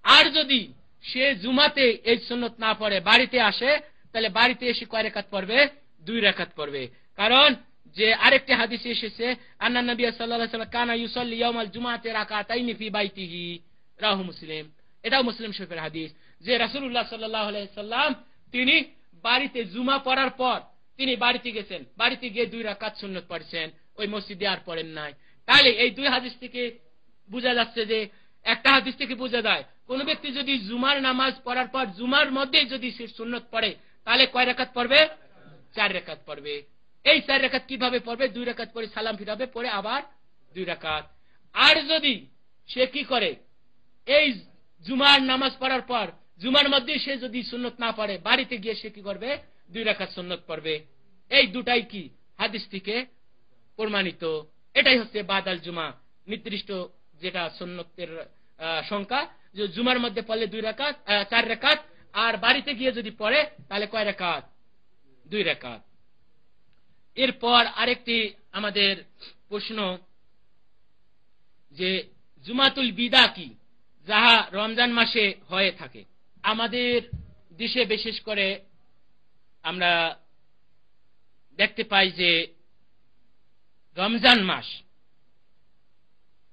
আর যদি সে জুমাতে এই সুন্নত না পড়ে, বাড়িতে আসে, তাহলে বাড়িতে এসে কয় রাকাত পড়বে? 2 রাকাত পড়বে। কারণ যে আরেকটি হাদিসে এসেছে আন্না নবী সাল্লাল্লাহু আলাইহি ওয়াসাল্লাম কানা ইউসাল্লি ইয়াউমাল জুমআতি রাকাতাইনি ফি বাইতিহি। রাহু মুসলিম। এটাও মুসলিম শরীফের হাদিস যে রাসূলুল্লাহ সাল্লাল্লাহু আলাইহি ওয়াসাল্লাম তিনি বাড়িতে জুমা পড়ার পর তিনি বাড়িতে গেছেন, বাড়িতে গিয়ে 2 রাকাত সুন্নত পড়েছেন, ওই মসজিদে আর পড়েন নাই। তাহলে এই 2 হাদিস থেকে বোঝা যাচ্ছে যে, একটা হাদিস থেকে বোঝা যায় কোন ব্যক্তি যদি জুমার নামাজ পড়ার পর জুমার মধ্যে যদি সে সুন্নত পড়ে, তাহলে কয় রাকাত পড়বে? 4 রাকাত পড়বে। এই 4 রাকাত কিভাবে পড়বে? 2 রাকাত পড়ে সালাম ফিরাবে, পড়ে আবার 2 রাকাত। আর যদি সে কি করে, এই জুমার নামাজ পড়ার পর জুমার মধ্যে সে যদি সুন্নত না পড়ে, বাড়িতে গিয়ে সে কি করবে? 2 রাকাত সুন্নত পড়বে। এই দুটাই কি হাদিস থেকে প্রমাণিত। এটাই হচ্ছে বাদাল জুমা, নির্দিষ্ট যেটা সুন্নতের সংখ্যা, যে জুমার মধ্যে পড়লে 2 রাকাত 4 রাকাত, আর বাড়িতে গিয়ে যদি পড়ে তাহলে কয় রাকাত? 2 রাকাত। এরপর আরেকটি আমাদের প্রশ্ন যে জুমাতুল বিদা কি, যাহা রমজান মাসে হয়ে থাকে। আমাদের দেশে বিশেষ করে আমরা দেখতে পাই যে রমজান মাস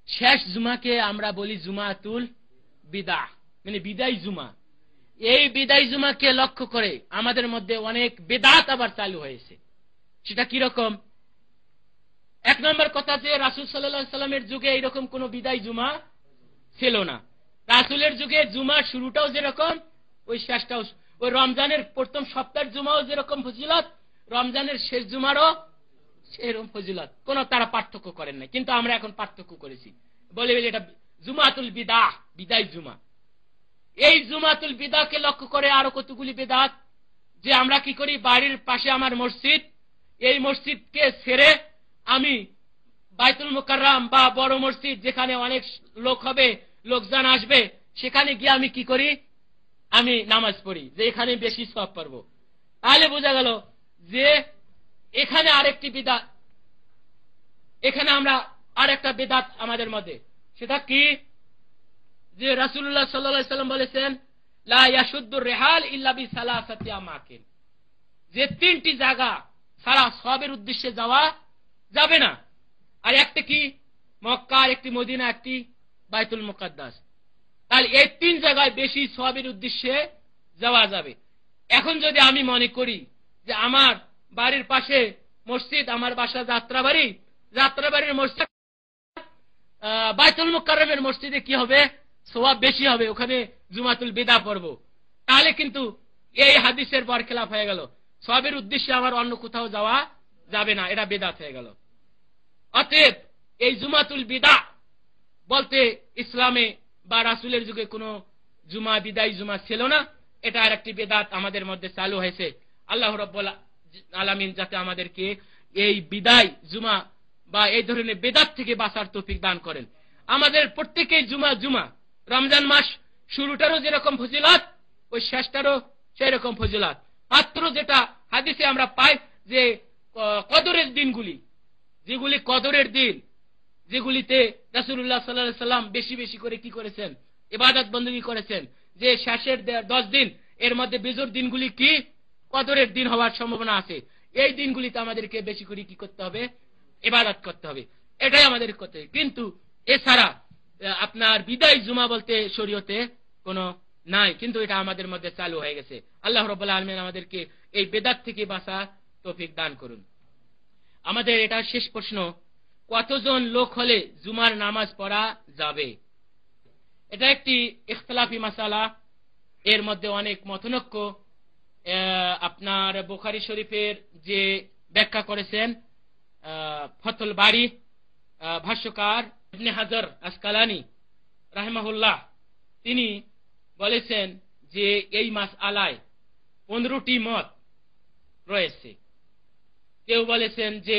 শেষ জুমাকে আমরা বলি জুমাতুল বিদা, মানে বিদায় জুমা। এই বিদায় জুমাকে লক্ষ্য করে আমাদের মধ্যে অনেক বেদাত আবার চালু হয়েছে। সেটা কিরকম? 1 নম্বর কথা যে রাসূল সাল্লাল্লাহু আলাইহি সাল্লামের যুগে এইরকম কোন বিদায় জুমা ছিল না। রাসূলের যুগে জুমার শুরুটাও যেরকম, ওই শেষটাও, ওই রমজানের প্রথম সপ্তাহের জুমাও যেরকম ফজিলত, রমজানের শেষ জুমারও সেরকম ফজিলত। কোন তারা পার্থক্য করেন না। কিন্তু আমরা এখন পার্থক্য করেছি, বলে এটা জুমাতুল বিদা, বিদায় জুমা। এই জুমাতুল বিদাকে লক্ষ্য করে আরো কতগুলি বেদাত, যে আমরা কি করি, বাড়ির পাশে আমার মসজিদ, এই মসজিদকে ছেড়ে আমি বাইতুল মুকাররম বা বড় মসজিদ যেখানে অনেক লোক হবে, লোকজন আসবে, সেখানে গিয়ে আমি কি করি? আমি নামাজ পড়ি, যে এখানে বেশি সওয়াব পাবো। তাহলে বোঝা গেল যে এখানে আরেকটি বিদআত, এখানে আমরা আরেকটা বিদআত আমাদের মধ্যে, সেটা কি? যে রাসূলুল্লাহ সাল্লাল্লাহু আলাইহি সাল্লাম বলেছেন, লা ইয়াশুদ্দুর রিহাল ইল্লা বিসালাসাতি আমাকিন, যে তিনটি জায়গা সারা সওয়াবের উদ্দেশ্যে যাওয়া যাবে না। আর একটা কি? মক্কা, একটি মদিনা, একটি বাইতুল মুকাদ্দাস। তাহলে এই তিন জায়গায় বেশি সওয়াবের উদ্দেশ্যে যাওয়া যাবে। এখন যদি আমি মনে করি যে আমার বাড়ির পাশে মসজিদ, আমার বাসা যাত্রাবাড়ি, যাত্রাবাড়ির মসজিদ বাইতুল মুকাররমের মসজিদে কি হবে? সওয়াব বেশি হবে, ওখানে জুমাতুল বিদা পড়ব। তাহলে কিন্তু এই হাদিসের বরখেলাফ হয়ে গেল। সওয়াবের উদ্দেশ্যে আমার অন্য কোথাও যাওয়া যাবে না, এটা বিদআত হয়ে গেল। অতএব এই জুমাতুল বিদা বলতে ইসলামে বা রাসূলের যুগে কোনো জুমা বিদায়ী জুমা ছিল না। এটা আরেকটি বিদআত আমাদের মধ্যে চালু হয়েছে। আল্লাহ রাব্বুল আলামিন যাতে আমাদেরকে এই বিদায় জুমা বা এই ধরনের বিদআত থেকে বাঁচার তৌফিক দান করেন। আমাদের প্রত্যেকেই জুমা জুমা, রমজান মাস শুরুটারও যেরকম ফজিলত, ওই শেষটারও সেই রকম ফজিলত। মাত্র যেটা হাদিসে আমরা পাই যে কদরের দিনগুলি, যেগুলি কদরের দিন, যেগুলিতে রাসূলুল্লাহ সাল্লাল্লাহু আলাইহি সাল্লাম বেশি বেশি করে কি করেছেন? ইবাদত বندگی করেছেন। যে শেষের 10 দিন, এর মধ্যে বেজোর দিনগুলি কি? কদরের দিন হওয়ার সম্ভাবনা আছে। এই দিনগুলিতে আমাদেরকে বেশি করে কি করতে হবে? ইবাদত করতে হবে। এটাই আমাদের করতে হবে। কিন্তু এছাড়া আপনার বিদায় জুমা বলতে শরীয়তে কোনো নাই, কিন্তু এটা আমাদের মধ্যে চালু হয়ে গেছে। আল্লাহ রাব্বুল আলামিন আমাদেরকে এই বিদআত থেকে বাঁচার তৌফিক দান করুন। আমাদের এটা শেষ প্রশ্ন, কতজন লোক হলে জুমার নামাজ পড়া যাবে? এটা একটি ইখতিলাফি মাসালা, এর মধ্যে অনেক মতনৈক্য। আপনার বুখারী শরীফের যে ব্যাখ্যা করেছেন ফতুল বারী ভাষ্যকার ইবনে হাজার আসকালানি রাহিমাহুল্লাহ, তিনি বলেছেন যে এই মাসআলায় 15টি মত রয়েছে। কেউ বলেছেন যে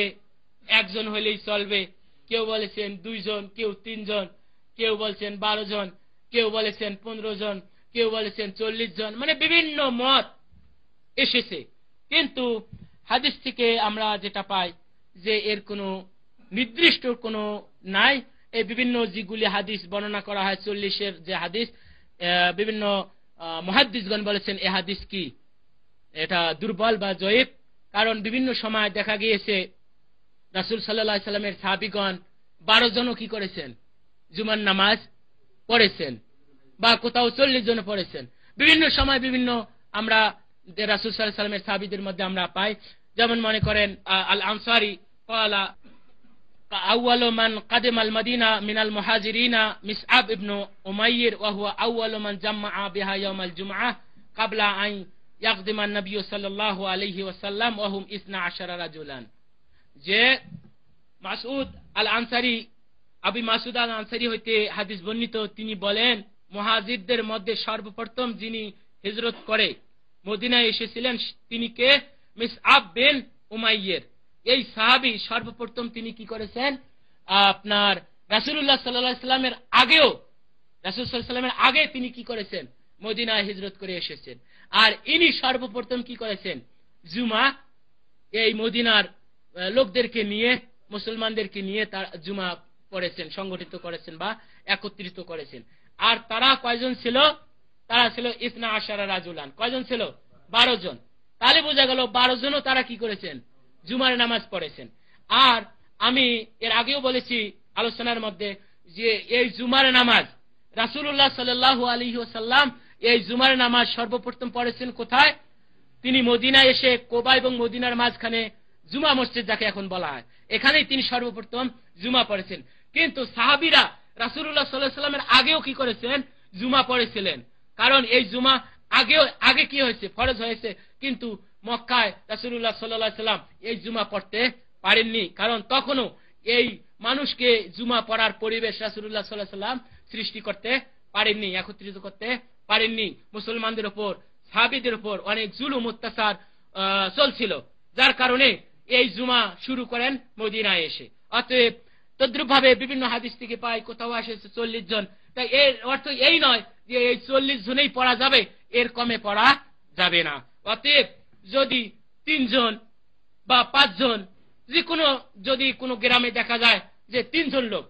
একজন হলেই চলবে, কেউ বলেছেন 2 জন, কেউ 3 জন, কেউ বলেছেন 12 জন, কেউ বলেছেন 15 জন, কেউ বলেছেন 40 জন, মানে বিভিন্ন মত এসেছে। কিন্তু হাদিস থেকে আমরা যেটা পাই যে এর কোনো নির্দিষ্ট কোনো নাই। এই বিভিন্ন যেগুলি হাদিস বর্ণনা করা হয়, 40-এর যে হাদিস, বিভিন্ন মুহাদ্দিসগণ বলেছেন এই হাদিস কি? এটা দুর্বল বা জয়ীফ। কারণ বিভিন্ন সময় দেখা গিয়েছে রাসূল সাল্লাল্লাহু আলাইহি সাল্লামের সাহাবীগণ 12 জনও কি করেছেন? জুমার নামাজ পড়েছেন, বা কোথাও 40 জন পড়েছেন। বিভিন্ন সময় বিভিন্ন আমরা রাসূল সাল্লাল্লাহু আলাইহি সাল্লামের সাহাবীদের মধ্যে আমরা পাই। যেমন মনে করেন আল আনসারী ক্বালা আউয়ালু মান কাদিমাল মাদিনা মিনাল মুহাজিরিনা মিসআব ইবনে উমাইর ওয়া হুয়া আউয়ালু মান জামাআ বিহা ইয়াউমাল জুমআহ ক্বাবলা আন ইয়াকদিমা নবী সাল্লাল্লাহু আলাইহি ওয়াসাল্লাম ওয়া হুম 12 রাজুলান। যে মাসউদ আল আনসারী, আবু মাসউদ আল আনসারী হইতে হাদিস বর্ণিত, তিনি বলেন মুহাজিরদের মধ্যে সর্বপ্রথম যিনি হিজরত করে মদিনায় এসেছিলেন তিনি কে? মিসআব বিন উমাইর। এই সাহাবী সর্বপ্রথম তিনি কি করেছেন? আপনার রাসূলুল্লাহ সাল্লাল্লাহু আলাইহি সাল্লামের আগেও, রাসূল সাল্লাল্লাহু আলাইহি সাল্লামের আগে তিনি কি করেছেন? মদিনায় হিজরত করে এসেছেন। আর ইনি সর্বপ্রথম কি করেছেন? জুমা এই মদিনার লোকদেরকে নিয়ে, মুসলমানদেরকে নিয়ে তার জুমা পড়েছেন, সংগঠিত করেছেন বা একত্রিত করেছেন। আর তারা কয়জন ছিল? তারা ছিল 12 রাজুলান। কয়জন ছিল? 12 জন। তাহলে বোঝা গেল 12 জনও তারা কি করেছেন? জুমার নামাজ পড়েছেন। আর আমি এর আগেও বলেছি আলোচনার মধ্যে যে এই জুমার নামাজ রাসূলুল্লাহ সাল্লাল্লাহু আলাইহি ওয়াসাল্লাম এই জুমার নামাজ সর্বপ্রথম পড়েছেন কোথায়? তিনি মদিনায় এসে কোবা এবং মদিনার মাঝখানে জুমা মসজিদ যাকে এখন বলা হয়, এখানেই তিনি সর্বপ্রথম জুমা পড়েছেন। কিন্তু সাহাবীরা রাসূলুল্লাহ সাল্লাল্লাহু আলাইহি ওয়াসাল্লামের আগেও কি করেছেন? জুমা পড়েছিলেন। কারণ এই জুমা আগে কি হয়েছে? ফরজ হয়েছে। কিন্তু মক্কায় রাসূলুল্লাহ সাল্লাল্লাহু আলাইহি ওয়াসাল্লাম এই জুমা পড়তে পারেননি, কারণ তখনও এই মানুষকে জুমা পড়ার পরিবেশ রাসূলুল্লাহ সাল্লাল্লাহু আলাইহি ওয়াসাল্লাম সৃষ্টি করতে পারেননি, একত্রিত করতে পারেননি। মুসলমানদের উপর, সাহাবীদের উপর অনেক জুলুম অত্যাচার চলছিল, যার কারণে এই জুমা শুরু করেন মদিনায় এসে। অতএব তদ্রুপ ভাবে বিভিন্ন হাদিস থেকে পাই, কোথাও আসে 40 জন। তাই এর অর্থ এই নয় যে এই 40 জনেই পড়া যাবে, এর কমে পড়া যাবে না। অতএব যদি 3 জন বা 5 জন, যে কোনো, যদি কোনো গ্রামে দেখা যায় যে 3 জন লোক,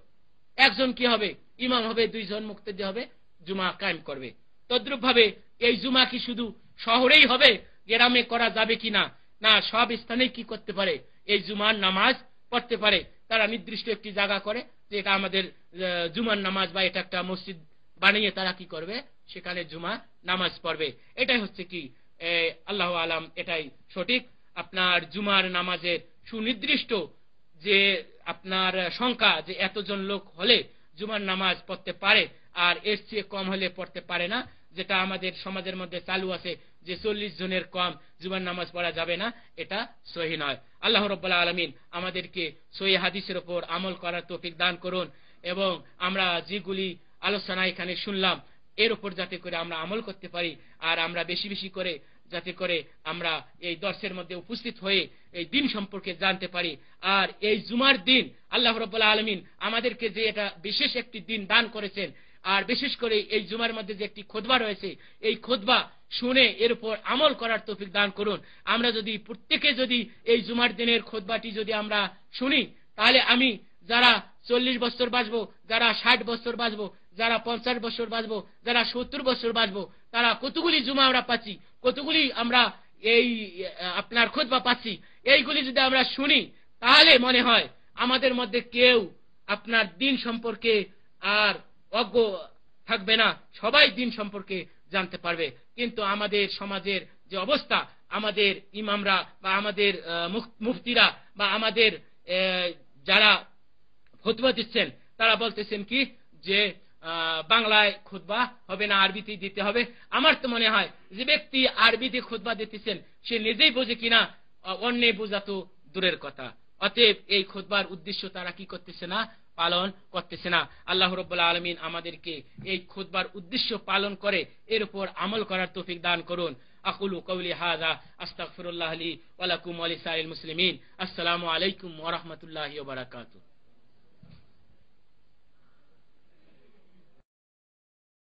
একজন কি হবে? ইমাম হবে, 2 জন মুক্তাদি হবে, জুমা কায়েম করবে। তদ্রুপ ভাবে এই জুমা কি শুধু শহরেই হবে, গ্রামে করা যাবে কিনা? না, সব স্থানেই কি করতে পারে? এই জুমার নামাজ পড়তে পারে। তারা নির্দিষ্ট একটি জায়গা করে যে এটা আমাদের জুমার নামাজ, বা এটা একটা মসজিদ বানিয়ে তারা কি করবে? সেখানে জুমা নামাজ পড়বে। এটাই হচ্ছে কি আল্লাহু আলাম, এটাই সঠিক। আপনার জুমার নামাজের সুনির্দিষ্ট যে আপনার সংখ্যা, যে এতজন লোক হলে জুমার নামাজ পড়তে পারে, আর এর চেয়ে কম হলে পড়তে পারে না, যেটা আমাদের সমাজের মধ্যে চালু আছে যে 40 জনের কম জুমার নামাজ পড়া যাবে না, এটা সহি নয়। আল্লাহ রাব্বুল আলামিন আমাদেরকে সহি হাদিসের উপর আমল করার তৌফিক দান করুন, এবং আমরা যেগুলি আলোচনা এখানে শুনলাম এর উপর যাতে করে আমরা আমল করতে পারি, আর আমরা বেশি বেশি করে যাতে করে আমরা এই দর্শের মধ্যে উপস্থিত হয়ে এই দিন সম্পর্কে জানতে পারি। আর এই জুমার দিন আল্লাহ রাব্বুল আলামিন আমাদেরকে যে এটা বিশেষ একটি দিন দান করেছেন, আর বিশেষ করে এই জুমার মধ্যে যে একটি খুতবা রয়েছে, এই খুতবা শুনে এর উপর আমল করার তৌফিক দান করুন। আমরা যদি প্রত্যেকে যদি এই জুমার দিনের খুতবাটি যদি আমরা শুনি, তাহলে আমি যারা 40 বছর বাঁচবো, যারা 60 বছর বাঁচবো, যারা 50 বছর বাঁচবো, যারা 70 বছর বাঁচবো, তারা কতগুলি জুমা আমরা পাচ্ছি, কতগুলি আমরা এই আপনার খুতবা পাচ্ছি, এইগুলি যদি আমরা শুনি, তাহলে মনে হয় আমাদের মধ্যে কেউ আপনার দিন সম্পর্কে আর অজ্ঞ থাকবে না, সবাই দিন সম্পর্কে জানতে পারবে। কিন্তু আমাদের সমাজের যে অবস্থা, আমাদের ইমামরা বা আমাদের মুফতিরা বা আমাদের যারা খুতবা দিচ্ছেন, তারা বলতেছেন কি যে বাংলায় খুতবা হবে না, আরবিতেই দিতে হবে। আমার তো মনে হয় যে ব্যক্তি আরবিতে খুতবা দিতেছেন সে নিজেই বোঝে কিনা, অন্যে বোঝা তো দূরের কথা। অতএব এই খুতবার উদ্দেশ্য তারা কি করতেছে না, পালন করতেছে না। আল্লাহ রাব্বুল আলামিন আমাদেরকে এই খুতবার উদ্দেশ্য পালন করে এর উপর আমল করার তৌফিক দান করুন। আকুলু কওলি হাযা আস্তাগফিরুল্লাহ লি ওয়া লাকুম ওয়া লিসাইরিল মুসলিমিন। আসসালামু আলাইকুম ওয়া রাহমাতুল্লাহি ওয়া বারাকাতুহু।